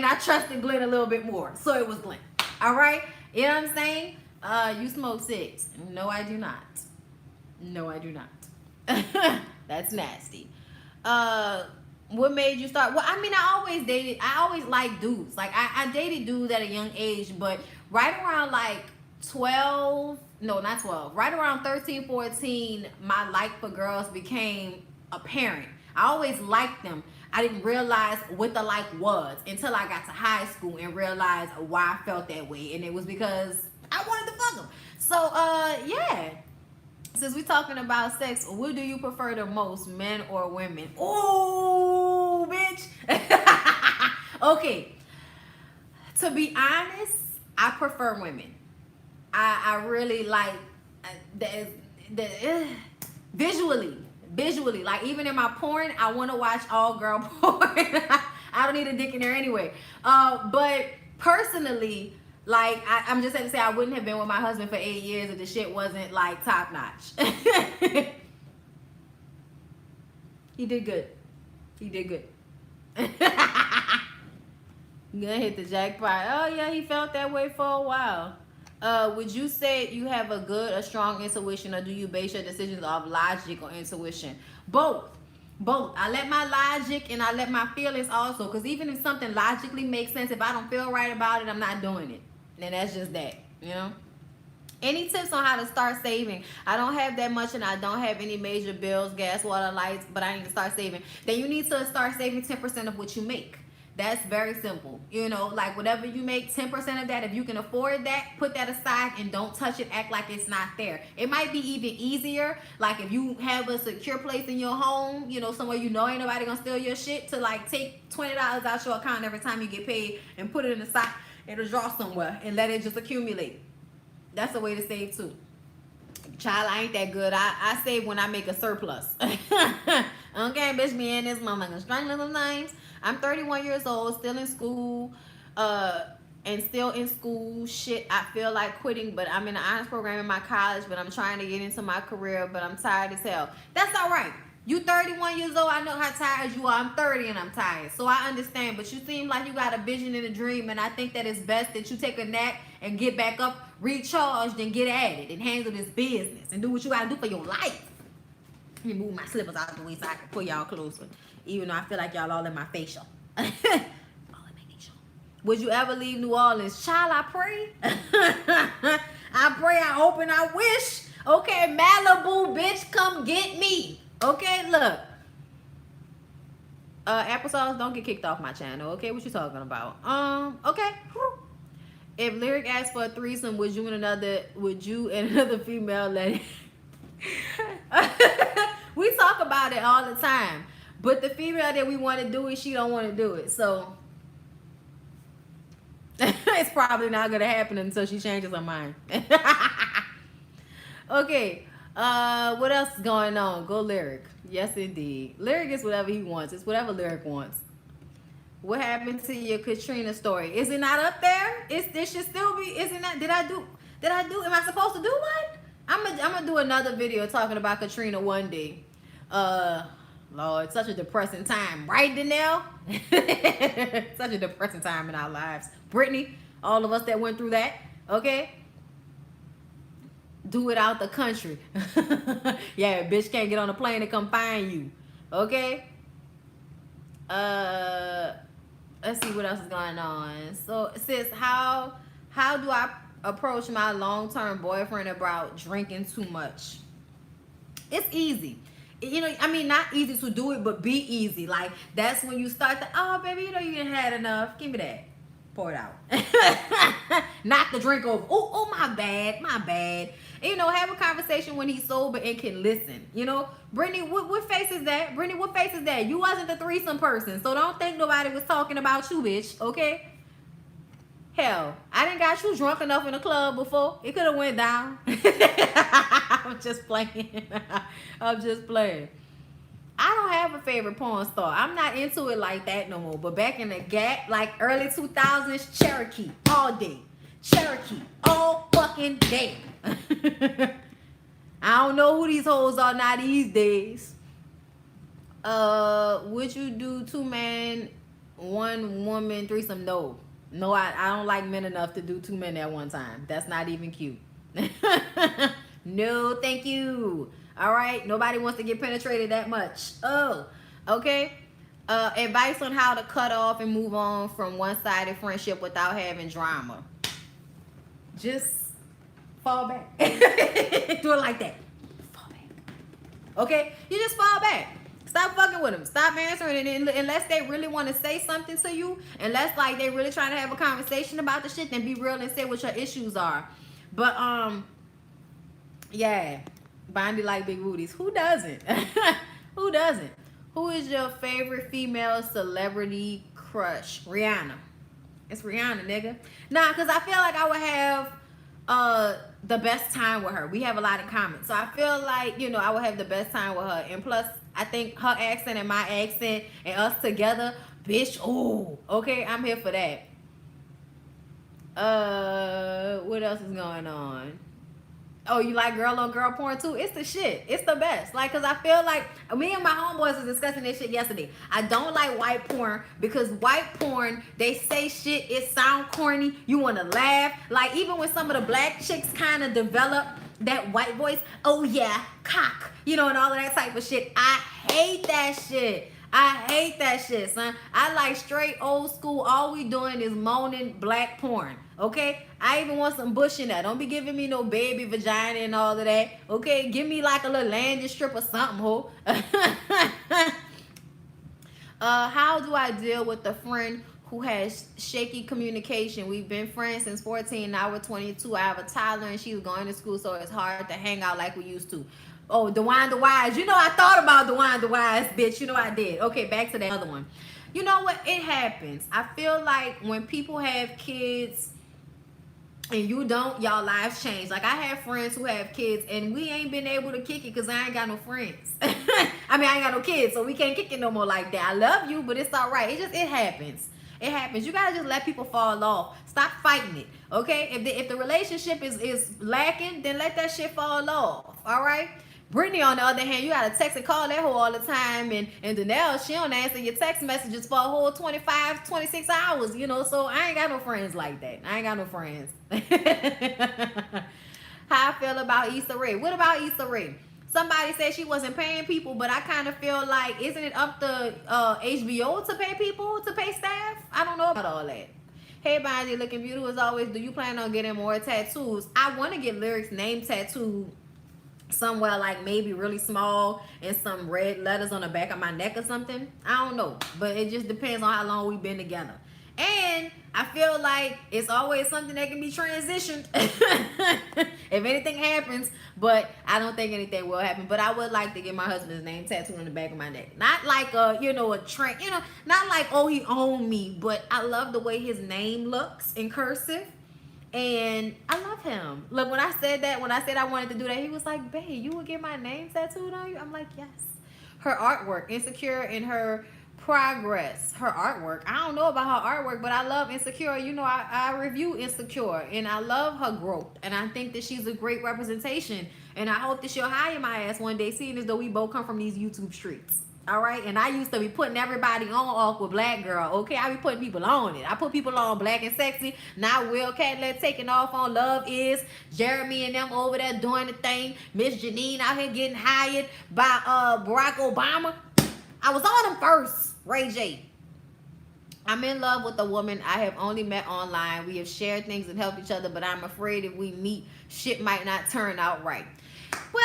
I trusted Glenn a little bit more, so it was Glenn. All right, you know what I'm saying? You smoke cigs? No, I do not. No, I do not. That's nasty. What made you start? Well, I mean, I always liked dudes. Like I dated dudes at a young age, but right around like 12, no, not 12, right around 13, 14, my like for girls became apparent. I always liked them. I didn't realize what the like was until I got to high school and realized why I felt that way. And it was because I wanted to fuck them. So, yeah. Since we're talking about sex, what do you prefer the most, men or women? Ooh, bitch. Okay. To be honest, I prefer women. I really like visually, like even in my porn, I want to watch all girl porn. I don't need a dick in there anyway. But personally, like I'm just going to say I wouldn't have been with my husband for 8 years if the shit wasn't like top notch. He did good. He did good. Gonna hit the jackpot. Oh yeah, he felt that way for a while. Would you say you have a strong intuition, or do you base your decisions off logic or intuition? Both. I let my logic and I let my feelings also, because even if something logically makes sense, if I don't feel right about it, I'm not doing it. And that's just that, you know? Any tips on how to start saving? I don't have that much and I don't have any major bills, gas, water, lights, but I need to start saving. Then you need to start saving 10% of what you make. That's very simple. You know, like whatever you make, 10% of that, if you can afford that, put that aside and don't touch it. Act like it's not there. It might be even easier, like if you have a secure place in your home, you know, somewhere you know ain't nobody gonna steal your shit, to like take $20 out your account every time you get paid and put it in the side in a drawer somewhere and let it just accumulate. That's a way to save too. Child, I ain't that good. I save when I make a surplus. Okay, bitch, me and this motherfucker struggling little names. I'm 31 years old, still in school, and still in school. Shit, I feel like quitting, but I'm in the honors program in my college, but I'm trying to get into my career, but I'm tired as hell. That's all right. You 31 years old, I know how tired you are. I'm 30 and I'm tired, so I understand, but you seem like you got a vision and a dream, and I think that it's best that you take a nap and get back up, recharged, and get at it, and handle this business, and do what you gotta do for your life. Let me move my slippers out the way so I can pull y'all closer, even though I feel like y'all all in my facial. All in my facial. Would you ever leave New Orleans? Child, I pray. I pray, I hope, and I wish. Okay, Malibu, bitch, come get me. Okay, look. Applesauce, don't get kicked off my channel. Okay, what you talking about? Okay. If Lyric asked for a threesome, would you and another female lady? We talk about it all the time, but the female that we want to do it, she don't want to do it, so it's probably not gonna happen until she changes her mind. Okay, what else is going on? Go Lyric. Yes, indeed. Lyric is whatever he wants. It's whatever Lyric wants. What happened to your Katrina story? Is it not up there? It should still be. Is it not? Did I do? Am I supposed to do one? I'm gonna do another video talking about Katrina one day. Lord, such a depressing time, right, Danelle? Such a depressing time in our lives. Brittany, all of us that went through that, okay? Do it out the country. Yeah, bitch can't get on a plane to come find you, okay? Let's see what else is going on. So, sis, how do I approach my long-term boyfriend about drinking too much? It's easy. You know, I mean, not easy to do it, but be easy. Like, that's when you start to, oh, baby, you know you done had enough. Give me that. Pour it out. Knock the drink over. Oh, my bad. And, you know, have a conversation when he's sober and can listen. You know, Brittany, what face is that? Brittany, what face is that? You wasn't the threesome person, so don't think nobody was talking about you, bitch, okay? Hell, I didn't got you drunk enough in the club before. It could have went down. I'm just playing. I'm just playing. I don't have a favorite porn star. I'm not into it like that no more. But back in the gap, like early 2000s, Cherokee all day. Cherokee all fucking day. I don't know who these hoes are now these days. Would you do 2-man, 1-woman threesome? No, I don't like men enough to do 2 men at one time. That's not even cute. No, thank you. All right, nobody wants to get penetrated that much. Oh, okay. Advice on how to cut off and move on from one-sided friendship without having drama. Just fall back. Do it like that. Fall back. Okay, you just fall back. Stop fucking with them. Stop answering it unless they really want to say something to you. Unless like they really trying to have a conversation about the shit, then be real and say what your issues are. But yeah, Bondy like big booties. Who doesn't? Who doesn't? Who is your favorite female celebrity crush? Rihanna. It's Rihanna, nigga. Nah, cause I feel like I would have the best time with her. We have a lot in common, so I feel like, you know, I would have the best time with her. And plus, I think her accent and my accent and us together, bitch, oh, okay, I'm here for that. What else is going on? Oh, you like girl on girl porn too? It's the shit. It's the best. Like, cause I feel like me and my homeboys was discussing this shit yesterday. I don't like white porn because white porn, they say shit, it sound corny. You want to laugh. Like, even when some of the black chicks kind of develop that white voice, oh yeah, cock, you know, and all of that type of shit. I hate that shit. I hate that shit, son. I like straight old school. All we doing is moaning black porn. Okay, I even want some bush in that. Don't be giving me no baby vagina and all of that. Okay, give me like a little landing strip or something, ho. How do I deal with a friend who has shaky communication? We've been friends since 14. Now we're 22. I have a toddler and she's going to school, so it's hard to hang out like we used to. Oh, the wise. You know, I thought about the wise, bitch. You know I did. Okay, back to that other one. You know what? It happens. I feel like when people have kids and you don't, y'all lives change. Like, I have friends who have kids and we ain't been able to kick it because I ain't got no friends. I mean, I ain't got no kids, so we can't kick it no more like that. I love you, but it's all right. It happens. It happens. You gotta just let people fall off. Stop fighting it. Okay, if the relationship is lacking, then let that shit fall off. All right. Brittany, on the other hand, you gotta text and call that hoe all the time, and Danelle, she don't answer your text messages for a whole 25, 26 hours, you know, so I ain't got no friends like that. I ain't got no friends. How I feel about Issa Rae. What about Issa Rae? Somebody said she wasn't paying people, but I kind of feel like, isn't it up to HBO to pay people, to pay staff? I don't know about all that. Hey, Bondy, looking beautiful as always. Do you plan on getting more tattoos? I want to get Lyric's name tattooed somewhere, like maybe really small and some red letters on the back of my neck or something. I don't know, but it just depends on how long we've been together. And I feel like it's always something that can be transitioned if anything happens, but I don't think anything will happen. But I would like to get my husband's name tattooed on the back of my neck. Not like a trend, not like, oh, he owned me, but I love the way his name looks in cursive. And I love him. Look, when I said I wanted to do that, he was like, babe, you would get my name tattooed on you? I'm like, yes. Her artwork, Insecure, and her progress. Her artwork. I don't know about her artwork, but I love Insecure. You know, I review Insecure, and I love her growth. And I think that she's a great representation. And I hope that she'll hire my ass one day, seeing as though we both come from these YouTube streets. All right, and I used to be putting everybody on Awkward Black Girl. Okay, I be putting people on it. I put people on Black and Sexy. Now Will Catlett taking off on Love Is. Jeremy and them over there doing the thing. Miss Janine out here getting hired by Barack Obama. I was on them first. Ray J. I'm in love with a woman I have only met online. We have shared things and helped each other, but I'm afraid if we meet, shit might not turn out right. Well,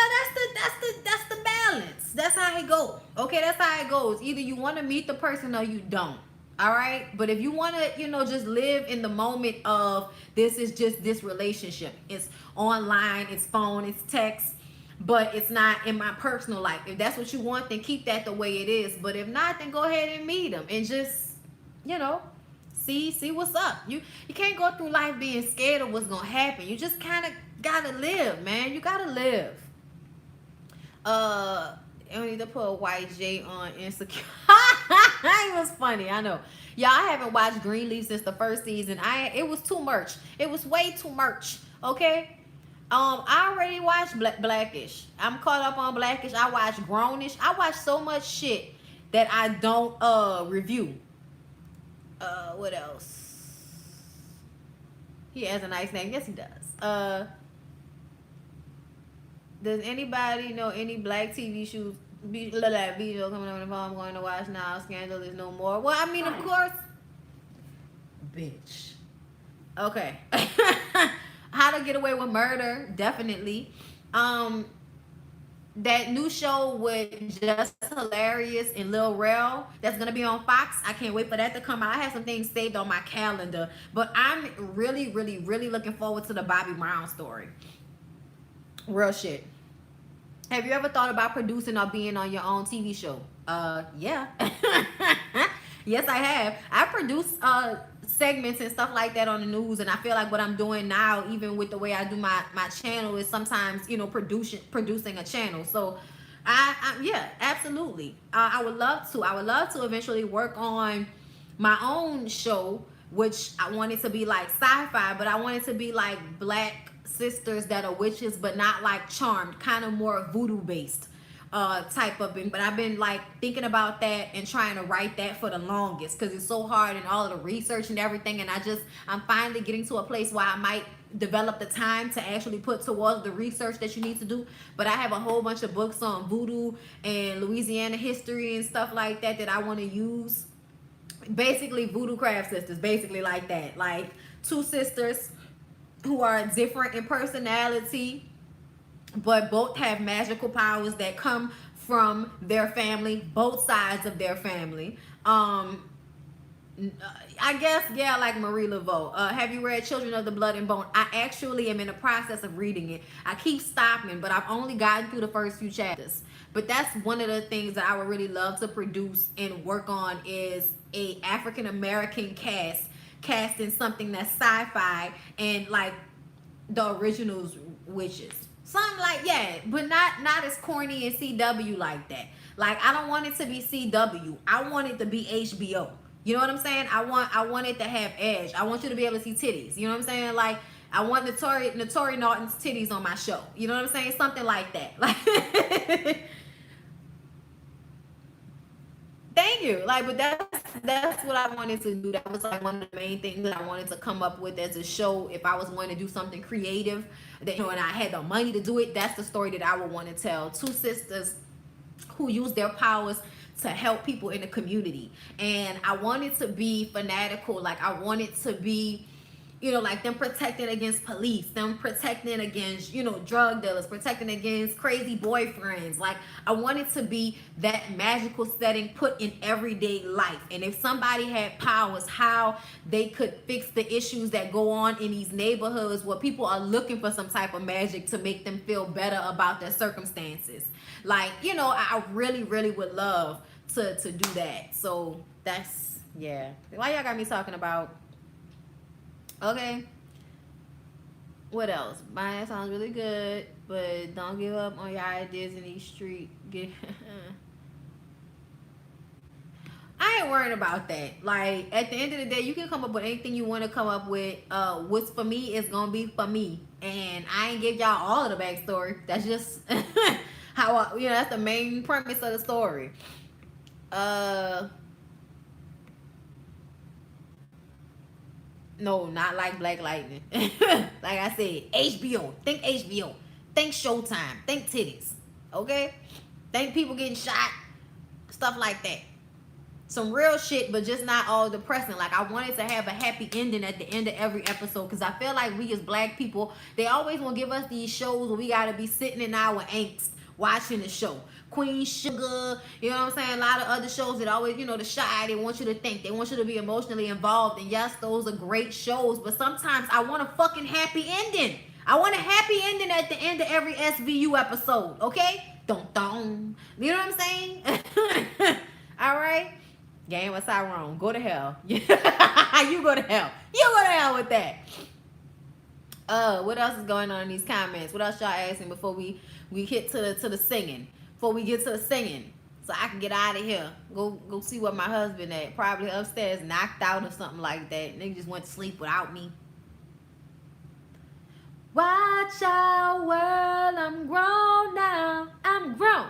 that's the balance. That's how it goes. Okay, that's how it goes. Either you want to meet the person or you don't. All right? But if you want to, just live in the moment of this is just this relationship. It's online, it's phone, it's text, but it's not in my personal life. If that's what you want, then keep that the way it is. But if not, then go ahead and meet them and just, see what's up. You can't go through life being scared of what's going to happen. You just kind of got to live, man. You got to live. I need to put a white J on Insecure. It was funny, I know. Y'all, I haven't watched Greenleaf since the first season. It was too much. It was way too much. Okay. I already watched Blackish. I'm caught up on Blackish. I watched Grownish. I watch so much shit that I don't review. What else? He has a nice name. Yes, he does. Does anybody know any black TV shows? Video coming on the phone. I'm going to watch now. Scandal is no more. Well, I mean, of course. Bitch. Okay. How to Get Away with Murder. Definitely. That new show with Just Hilarious and Lil Rel that's going to be on Fox. I can't wait for that to come out. I have some things saved on my calendar. But I'm really, really, really looking forward to the Bobby Brown story. Real shit. Have you ever thought about producing or being on your own TV show? Yeah. Yes, I have. I produce segments and stuff like that on the news, and I feel like what I'm doing now, even with the way I do my channel, is sometimes producing a channel. So yeah, absolutely. I would love to eventually work on my own show, which I want it to be like sci-fi, but I want it to be like black sisters that are witches, but not like Charmed, kind of more voodoo based type of thing. But I've been like thinking about that and trying to write that for the longest, because it's so hard and all of the research and everything, and I'm finally getting to a place where I might develop the time to actually put towards the research that you need to do. But I have a whole bunch of books on voodoo and Louisiana history and stuff like that I want to use. Basically voodoo craft sisters, basically like that. Like two sisters who are different in personality, but both have magical powers that come from their family, both sides of their family. I guess, yeah, like Marie Laveau. Have you read Children of the Blood and Bone? I actually am in the process of reading it. I keep stopping, but I've only gotten through the first few chapters. But that's one of the things that I would really love to produce and work on, is a African American casting something that's sci-fi and like the originals witches. Something like, yeah, but not as corny and CW like that. Like, I don't want it to be CW. I want it to be HBO. You know what I'm saying? I want it to have edge. I want you to be able to see titties. You know what I'm saying? Like, I want Naturi Norton's titties on my show. You know what I'm saying? Something like that. Like, thank you. Like, but that's what I wanted to do. That was like one of the main things that I wanted to come up with as a show. If I was going to do something creative, that, you know, and I had the money to do it, that's the story that I would want to tell. Two sisters who use their powers to help people in the community. And I wanted to be fanatical. Like, I wanted to be, you know, like them protecting against police, them protecting against, you know, drug dealers, protecting against crazy boyfriends. Like, I wanted to be that magical setting put in everyday life. And if somebody had powers, how they could fix the issues that go on in these neighborhoods where people are looking for some type of magic to make them feel better about their circumstances. Like, you know, I really, really would love to do that. So that's, yeah. Why y'all got me talking about? Okay. What else? Mine sounds really good, but don't give up on your ideas in these streets. I ain't worrying about that. Like, at the end of the day, you can come up with anything you want to come up with. What's for me is gonna be for me, and I ain't give y'all all of the backstory. That's just how I, you know, that's the main premise of the story. No, not like Black Lightning. Like I said, HBO. Think HBO. Think Showtime. Think titties. Okay? Think people getting shot. Stuff like that. Some real shit, but just not all depressing. Like, I wanted to have a happy ending at the end of every episode, because I feel like we as black people, they always want to give us these shows where we got to be sitting in our angst watching the show. Queen Sugar, you know what I'm saying? A lot of other shows that always, you know, The Shy, they want you to think. They want you to be emotionally involved. And yes, those are great shows, but sometimes I want a fucking happy ending. I want a happy ending at the end of every SVU episode, okay? Dun. You know what I'm saying? All right? Game of Tyrone. Go to hell. You go to hell. You go to hell with that. What else is going on in these comments? What else y'all asking before we get to the singing? Before we get to the singing, so I can get out of here. Go see where my husband at. Probably upstairs, knocked out or something like that. Nigga just went to sleep without me. Watch out, world, I'm grown now. I'm grown.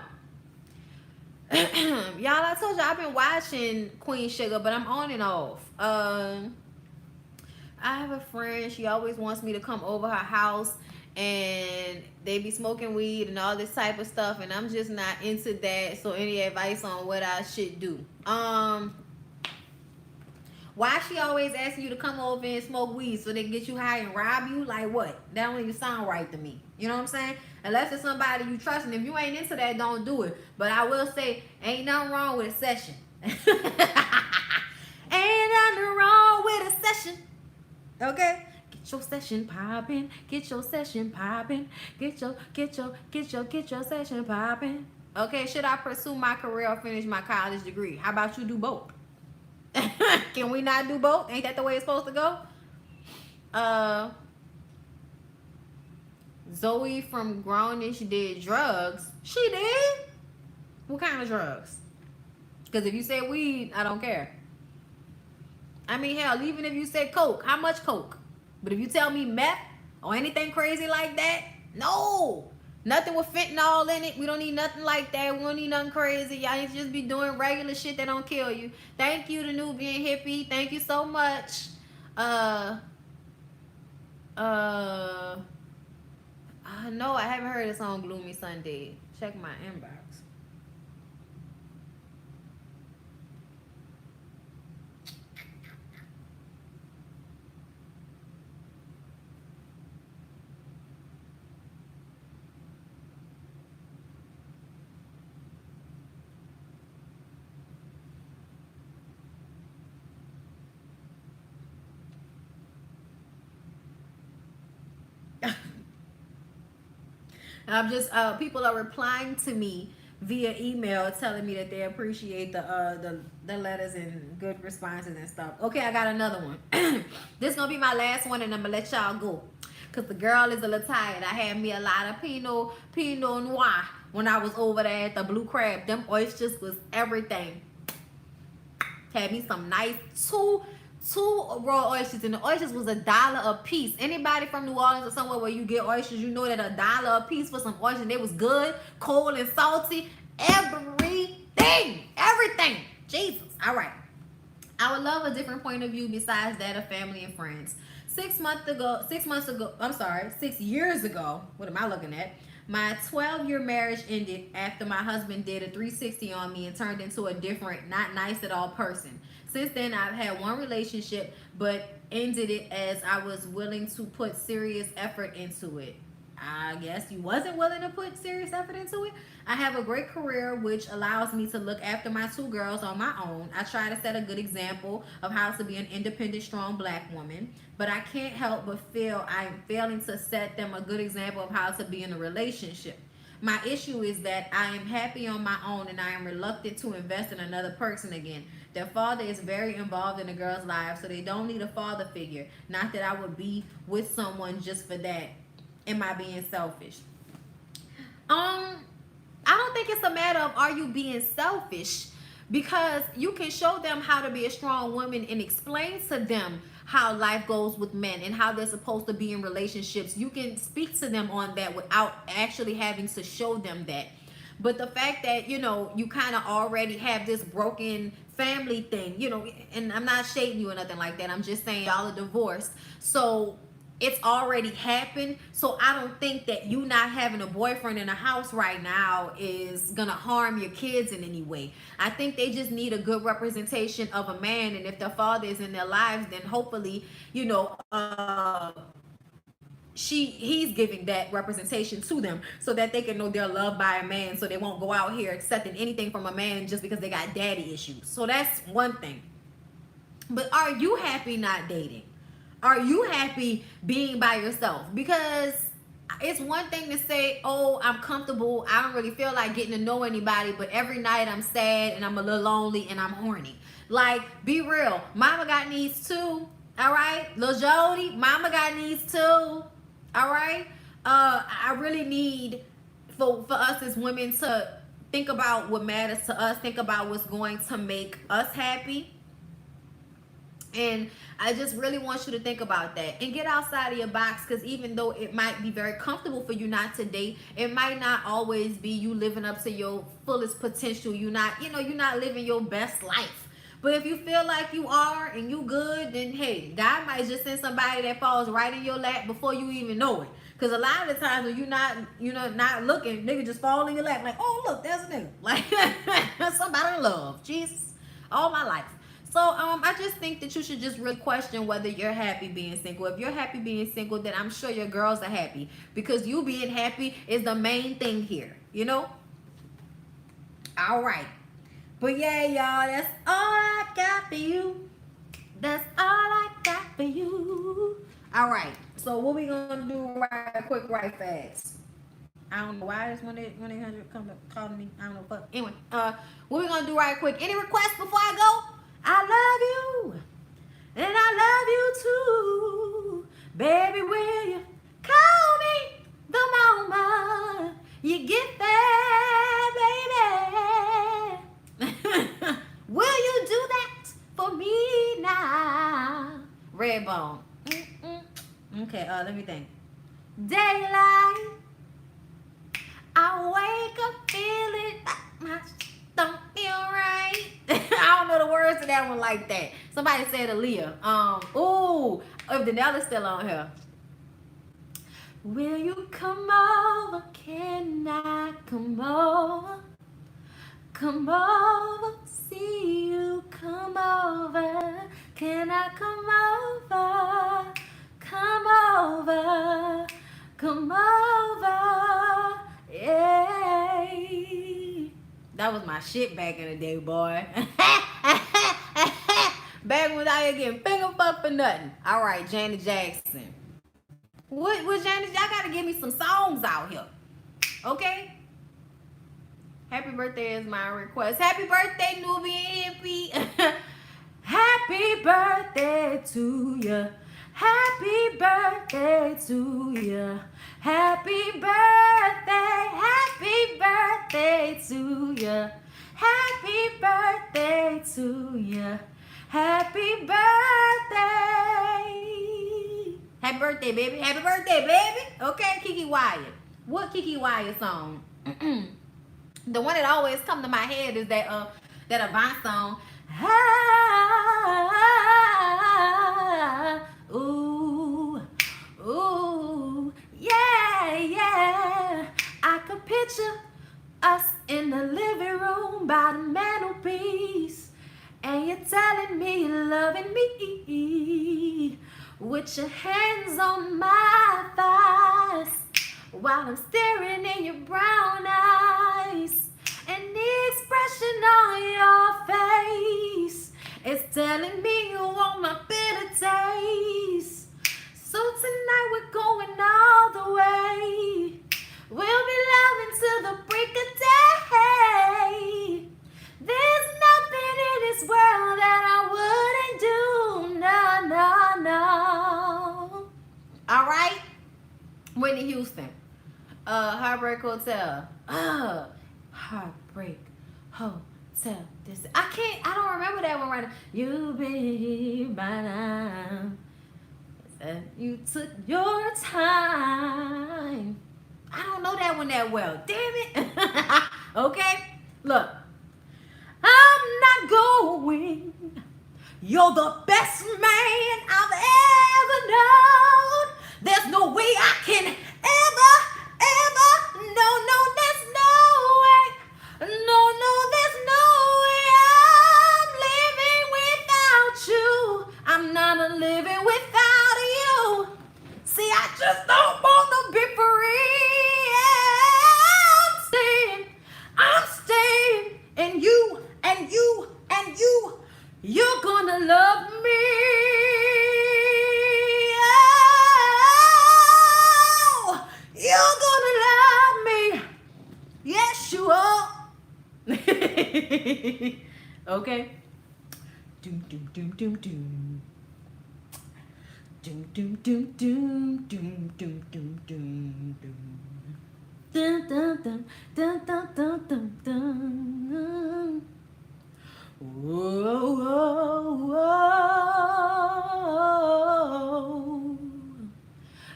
Y'all, I told you I've been watching Queen Sugar, but I'm on and off. I have a friend, she always wants me to come over her house, and they be smoking weed and all this type of stuff, and I'm just not into that. So any advice on what I should do? Why she always asking you to come over and smoke weed so they can get you high and rob you? Like, what? That don't even sound right to me. You know what I'm saying? Unless it's somebody you trust, and if you ain't into that, don't do it. But I will say, ain't nothing wrong with a session. Ain't nothing wrong with a session. Okay? Get your session popping. Get your session popping. Get your session popping. Okay, should I pursue my career or finish my college degree? How about you do both? Can we not do both? Ain't that the way it's supposed to go? Zoe from Grownish did drugs. She did? What kind of drugs? Because if you say weed, I don't care. I mean, hell, even if you say coke, how much coke? But if you tell me meth or anything crazy like that, no. Nothing with fentanyl in it. We don't need nothing like that. We don't need nothing crazy. Y'all need to just be doing regular shit that don't kill you. Thank you, the Nubian hippie. Thank you so much. No, I haven't heard the song Gloomy Sunday. Check my inbox. And I'm just people are replying to me via email telling me that they appreciate the letters and good responses and stuff. Okay, I got another one. This gonna be my last one, and I'm gonna let y'all go. Cause the girl is a little tired. I had me a lot of Pinot Noir when I was over there at the Blue Crab. Them oysters was everything. Had me some nice two raw oysters, and the oysters was $1 a piece. Anybody from New Orleans or somewhere where you get oysters, you know that $1 a piece for some oysters. They was good, cold and salty, everything. Jesus. All right. I would love a different point of view besides that of family and friends. 6 years ago, what am I looking at? My 12-year marriage ended after my husband did a 360 on me and turned into a different, not nice at all person. Since then, I've had one relationship, but ended it as I was willing to put serious effort into it. I guess you wasn't willing to put serious effort into it. I have a great career, which allows me to look after my 2 girls on my own. I try to set a good example of how to be an independent, strong black woman, but I can't help but feel I'm failing to set them a good example of how to be in a relationship. My issue is that I am happy on my own and I am reluctant to invest in another person again. Their father is very involved in the girls' lives, so they don't need a father figure. Not that I would be with someone just for that. Am I being selfish? I don't think it's a matter of are you being selfish, because you can show them how to be a strong woman and explain to them how life goes with men and how they're supposed to be in relationships. You can speak to them on that without actually having to show them that. But the fact that, you know, you kind of already have this broken family thing, you know, and I'm not shading you or nothing like that. I'm just saying y'all are divorced. So it's already happened. So I don't think that you not having a boyfriend in the house right now is gonna harm your kids in any way. I think they just need a good representation of a man, and if their father is in their lives, then hopefully, you know, he's giving that representation to them so that they can know they're loved by a man, so they won't go out here accepting anything from a man just because they got daddy issues. So that's one thing. But are you happy not dating? Are you happy being by yourself? Because it's one thing to say, oh, I'm comfortable, I don't really feel like getting to know anybody, but every night I'm sad and I'm a little lonely and I'm horny. Like, be real. Mama got needs too. All right? Lil Jody, mama got needs too. All right? I really need for us as women to think about what matters to us, think about what's going to make us happy. And I just really want you to think about that and get outside of your box, because even though it might be very comfortable for you not to date, it might not always be you living up to your fullest potential. You're not living your best life. But if you feel like you are and you good, then hey, God might just send somebody that falls right in your lap before you even know it. Because a lot of the times when you're not looking, nigga just fall in your lap like, oh look, there's a nigga. Like somebody in love. Jesus. All my life. So I just think that you should just really question whether you're happy being single. If you're happy being single, then I'm sure your girls are happy, because you being happy is the main thing here, you know? All right. But yeah, y'all, that's all I got for you. That's all I got for you. All right. So what we gonna do right quick, right fast? I don't know why this 1-800 come calling me. I don't know. But anyway, what we gonna do right quick? Any requests before I go? I love you, and I love you too. Baby, will you call me the moment you get there, baby? Will you do that for me now? Redbone. Okay, let me think. Daylight. I wake up feeling my don't feel right. I don't know the words to that one like that. Somebody said Aaliyah. Ooh, if Danella's still on here. Will you come over? Can I come over? Come over, see you come over. Can I come over? Come over, come over, yeah. That was my shit back in the day, boy. Back when I was getting finger fucked for nothing. All right, Janet Jackson. What Janet? Y'all gotta give me some songs out here. Okay? Happy birthday is my request. Happy birthday, Nubian MP. Happy birthday to you. Happy birthday to you. Happy birthday. Happy birthday to you. Happy birthday to you. Happy birthday. Happy birthday, baby. Happy birthday, baby. Okay, Kiki Wyatt. What Kiki Wyatt song? The one that always come to my head is that Avant song. Ah, ooh, ooh, yeah, yeah. I could picture us in the living room by the mantelpiece, and you're telling me you're loving me with your hands on my thighs while I'm staring in your brown eyes. And the expression on your face is telling me you want my bitter taste. So tonight we're going all the way. We'll be loving till the break of day. There's nothing in this world that I wouldn't do. No, no, no. All right? Whitney Houston. Heartbreak Hotel. Heartbreak Hotel. I don't remember that one right now. You've been here by now. You took your time. I don't know that one that well. Damn it. Okay? Look. I'm not going. You're the best man I've ever known. There's no way I can ever, no, there's no way. No, there's no way I'm living without you. I'm not living without you. See, I just don't want to be free. I'm staying, and you, you're gonna love me. Oh, you're gonna love me. Yes, you are. Okay. Doom, doom, doom, doom, doom. Doom, doom, doom, doom, doom, doom, doom, doom, doom. Dun, dun, dun, dun, dun, dun, dun, dun. Whoa, whoa, whoa.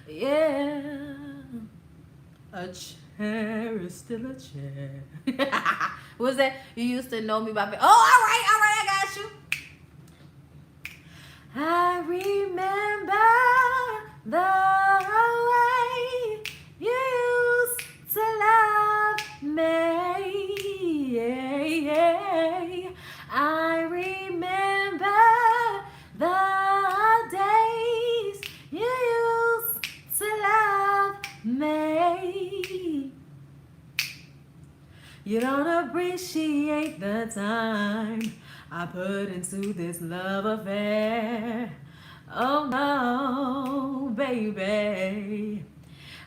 Yeah. A chair is still a chair. What's that? You used to know me by. Oh, all right, I got you. I remember the way you used to love me. I remember the days you used to love me. You don't appreciate the time I put into this love affair. Oh no, baby,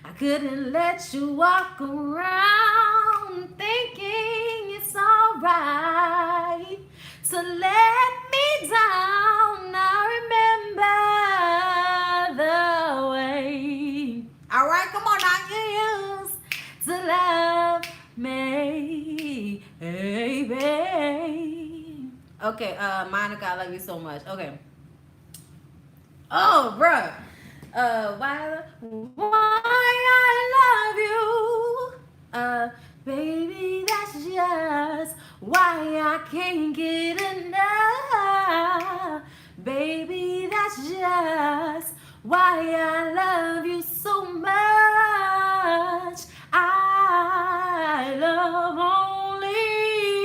I couldn't let you walk around thinking it's alright to let me down. I remember the way. Alright, come on now, you used to love me, baby. Okay, Monica, I love you so much. Okay. Oh, bruh. Why I love you. Baby, that's just why I can't get enough. Baby, that's just why I love you so much. I love only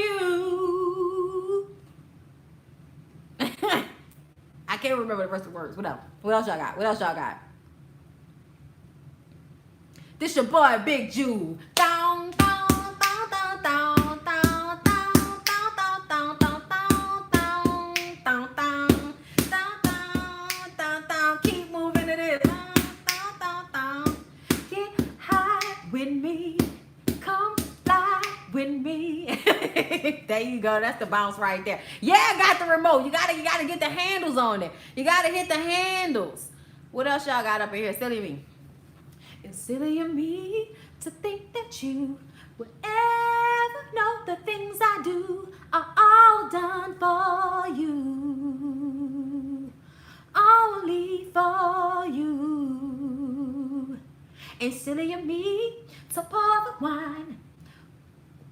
you. I can't remember the rest of the words. What else? What else y'all got? This your boy, Big Jew. Down, down, down, down, down, down, down, down, down, down, down, down, down, down. Keep moving it is. Down, down, down. Get high with me. with me. There you go. That's the bounce right there. Yeah, I got the remote. You gotta get the handles on it. You gotta hit the handles. What else y'all got up in here? Silly me. It's silly of me to think that you would ever know the things I do are all done for you. Only for you. And silly of me to pour the wine.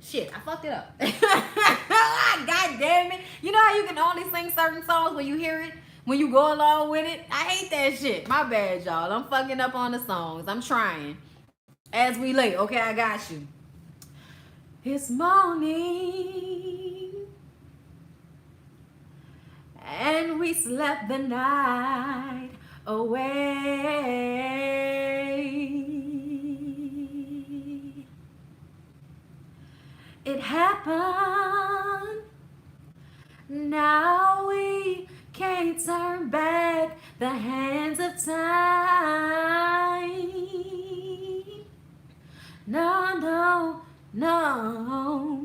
Shit, I fucked it up. God damn it. You know how you can only sing certain songs when you hear it? When you go along with it? I hate that shit. My bad, y'all. I'm fucking up on the songs. I'm trying. As we late. Okay, I got you. It's morning. And we slept the night away. It happened. Now we can't turn back the hands of time. No, no, no.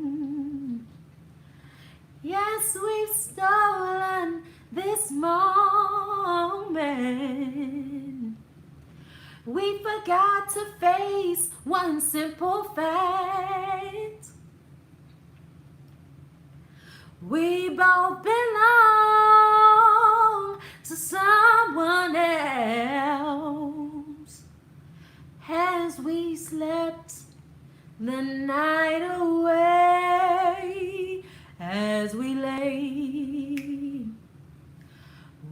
Yes, we've stolen this moment. We forgot to face one simple fact. We both belong to someone else. As we slept the night away, as we lay,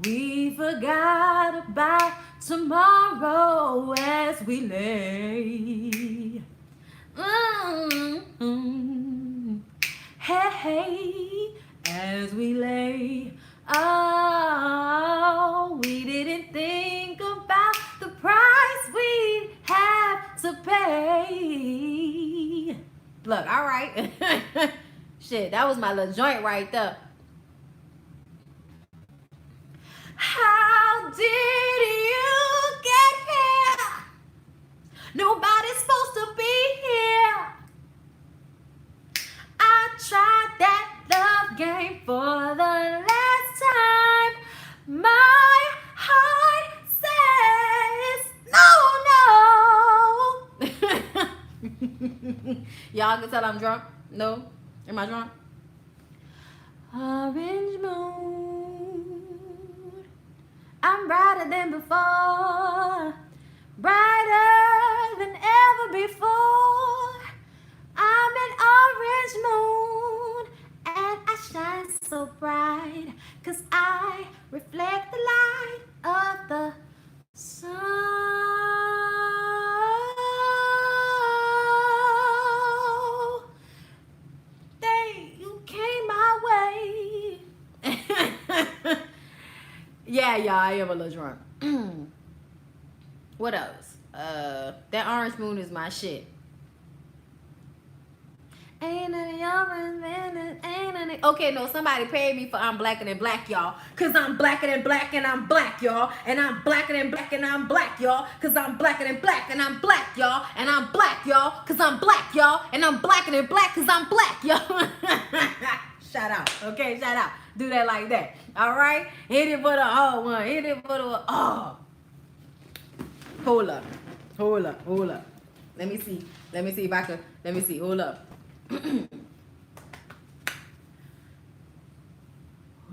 we forgot about tomorrow as we lay. Hey, hey, as we lay. Oh, we didn't think about the price we'd have to pay. Look, all right. Shit, that was my little joint right there. How did you get here? Nobody's supposed to be here. I tried that love game for the last time. My heart says no, no. Y'all can tell I'm drunk? No? Am I drunk? Orange moon, I'm brighter than before, brighter than ever before. I'm an orange moon, and I shine so bright, 'cause I reflect the light of the sun. You came my way. Yeah, y'all, I am a little drunk. What else? That orange moon is my shit. Ain't any orange man, ain't any. Okay, no, somebody paid me for I'm blacker than black, y'all. 'Cause I'm blacker than black and I'm black, y'all. And I'm blacker than black and I'm black, y'all. 'Cause I'm blacker than black and I'm black, y'all. And I'm black, y'all. 'Cause I'm black, y'all. And I'm blacker than black 'cause I'm black, y'all. Shout out. Okay, shout out. Do that like that. All right? Hit it for the oh one. Hit it for the oh. Hold up. Hold up. Hold up. Let me see. Let me see if I can. Let me see. Hold up.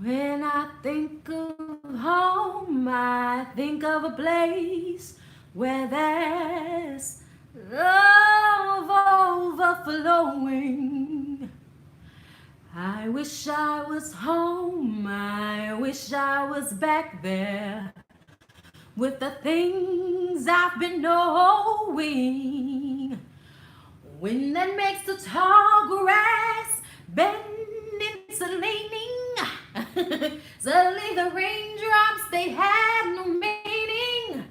When I think of home, I think of a place where there's love overflowing. I wish I was home, I wish I was back there with the things I've been knowing. Wind that makes the tall grass bend into leaning. Suddenly the raindrops, they had no meaning.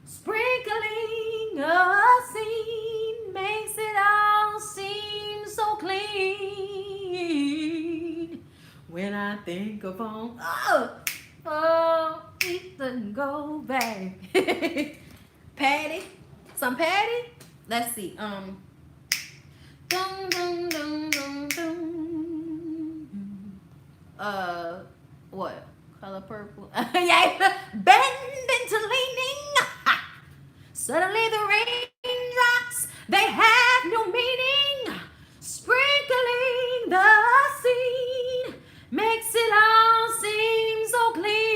Sprinkling a scene makes it all seem so clean. When I think of home, oh, we can go back. Patty, some patty. Let's see. Dum, dum, dum, dum, dum. What? Color purple. Yeah. Bend into leaning. Suddenly the raindrops, they have no meaning. Sprinkling the scene makes it all seem so clean.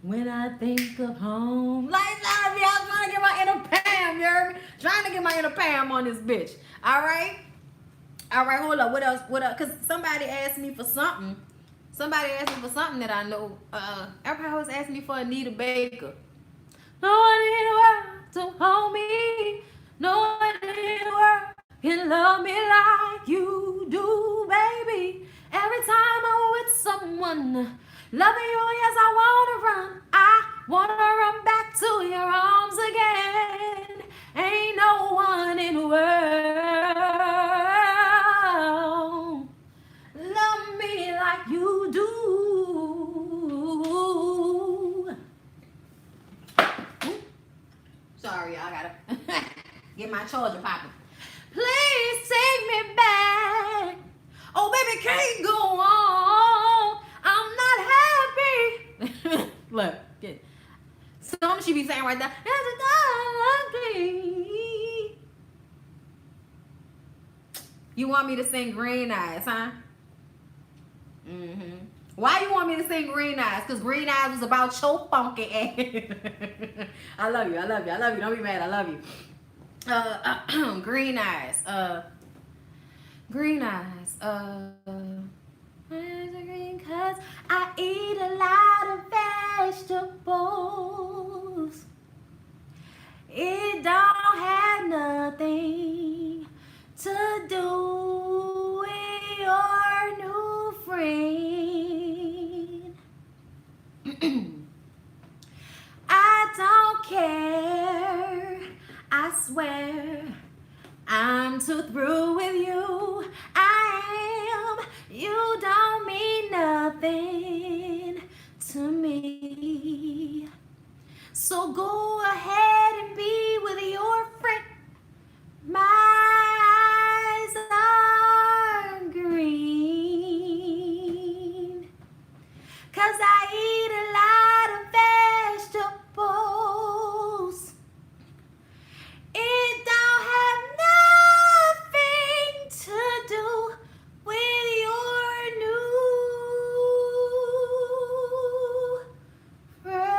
When I think of home, like y'all trying to get my inner Pam, you heard me? Trying to get my inner Pam on this bitch. All right, hold up. What else? Cause somebody asked me for something. Somebody asked me for something that I know. Everybody always asks me for Anita Baker. No one in the world to hold me. No one in the world can love me like you do, baby. Every time I'm with someone, loving you, yes, I wanna run. I wanna run back to your arms again. Ain't no one in the world love me like you do. Sorry, y'all gotta get my charger popping. Please take me back. Oh, baby, can't go on. I'm not happy. Look, get something she be saying right there. You want me to sing Green Eyes, huh? Mm-hmm. Why you want me to sing Green Eyes? Because Green Eyes was about your funky ass. I love you. Don't be mad. I love you. Green Eyes. Green Eyes. Cause I eat a lot of vegetables. It don't have nothing to do with your new friend. I don't care, I swear, I'm too through with you. I am, you don't mean nothing to me. So go ahead and be with your friend. My eyes are green, 'cause I eat a lot of vegetables. It don't have nothing to do with your new friend.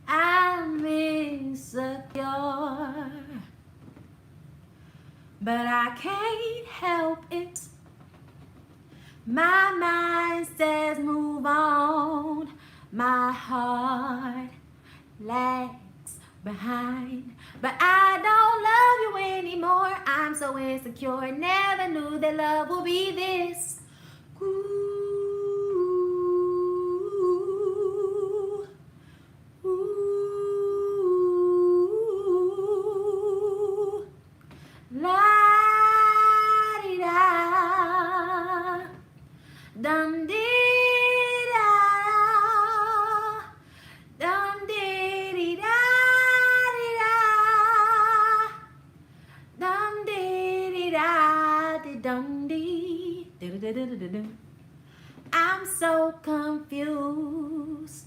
I'm insecure, but I can't help it. My mind says move on. My heart lags behind. But I don't love you anymore. I'm so insecure. Never knew that love would be this. Ooh, ooh, la-di-da. Dum dee da, dum dee da dee da, dum dee da dum dee. I'm so confused.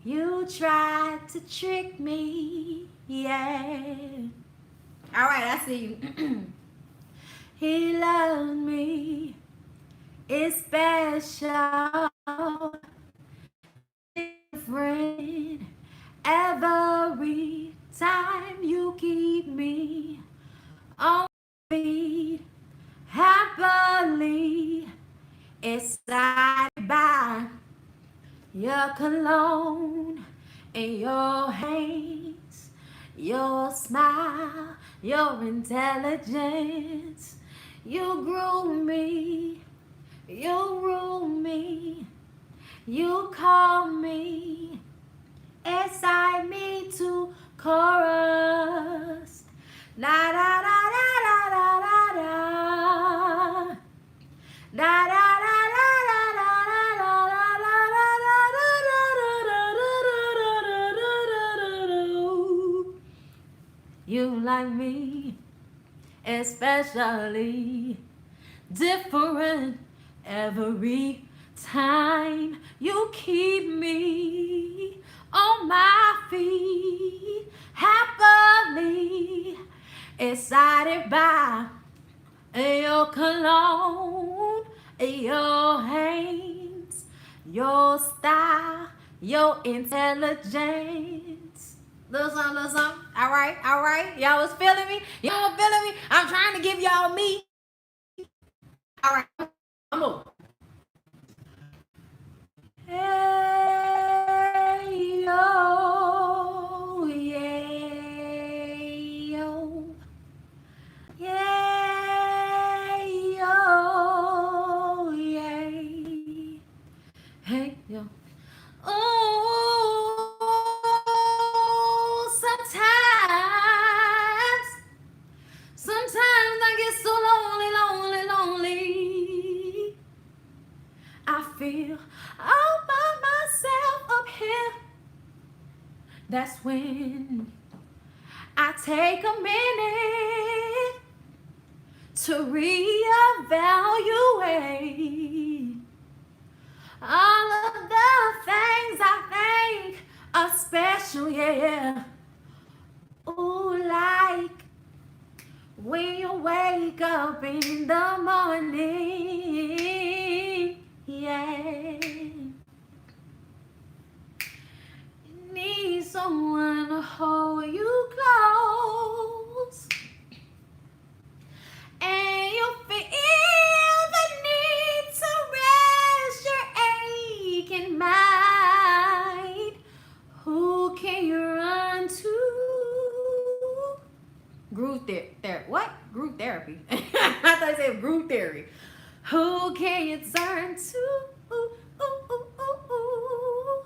You tried to trick me, yeah. All right, I see you. He loved me. It's special, different every time you keep me on beat happily. Excited by your cologne in your hands, your smile, your intelligence. You grew me. You rule me, you call me, excite me to chorus. La da da da da da da da. Da da da da da da da like me, especially different every time you keep me on my feet happily, excited by your cologne, your hands, your style, your intelligence. Little something. All right. Y'all was feeling me? Y'all feeling me? I'm trying to give y'all me. All right, come on. Hey, yo, yeah, yo. Yeah, yo, yeah. Hey, yo. Oh, sometimes I get so lonely. I feel all by myself up here. That's when I take a minute to reevaluate all of the things I think are special, yeah. Ooh, like when you wake up in the morning, yeah. You need someone to hold you close, and you feel the need to rest your aching mind. Who can you run to? Group therapy. What? Group therapy. I thought I said group theory. Who can you turn to? Ooh, ooh, ooh, ooh, ooh.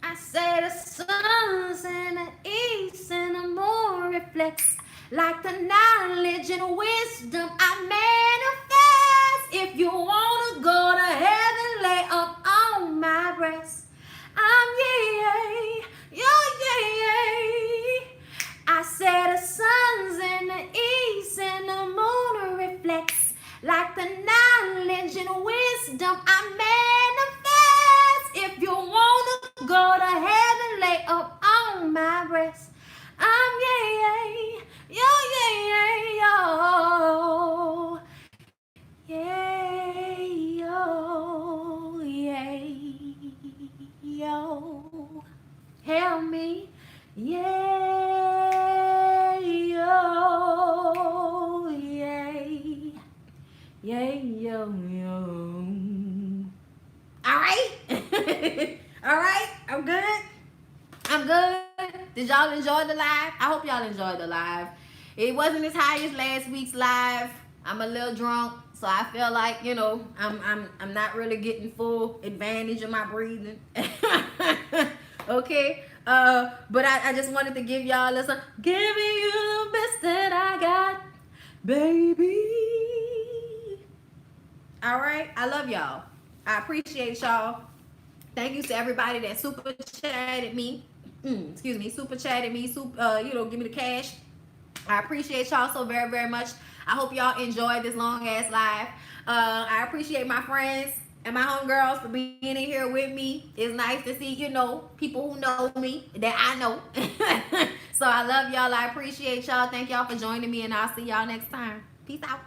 I say the sun's in the east and the moon reflects like the knowledge and wisdom I manifest. If you wanna go to heaven, lay up on my breast. I'm yeah. I say the sun's in the east and the moon reflects like the knowledge and wisdom I manifest. If you wanna go to heaven, lay up on my breast. I'm yeah, yo. Yeah, yo. Help me. Yeah, yo. All right. All right. I'm good. Did y'all enjoy the live? I hope y'all enjoyed the live. It wasn't as high as last week's live. I'm a little drunk, so I feel like, you know, I'm not really getting full advantage of my breathing. Okay. But I just wanted to give y'all a listen. Giving you the best that I got, baby. All right. I love y'all. I appreciate y'all. Thank you to everybody that super chatted me. Super chatted me. Give me the cash. I appreciate y'all so very, very much. I hope y'all enjoyed this long ass live. I appreciate my friends and my homegirls for being in here with me. It's nice to see, people who know me that I know. So I love y'all. I appreciate y'all. Thank y'all for joining me, and I'll see y'all next time. Peace out.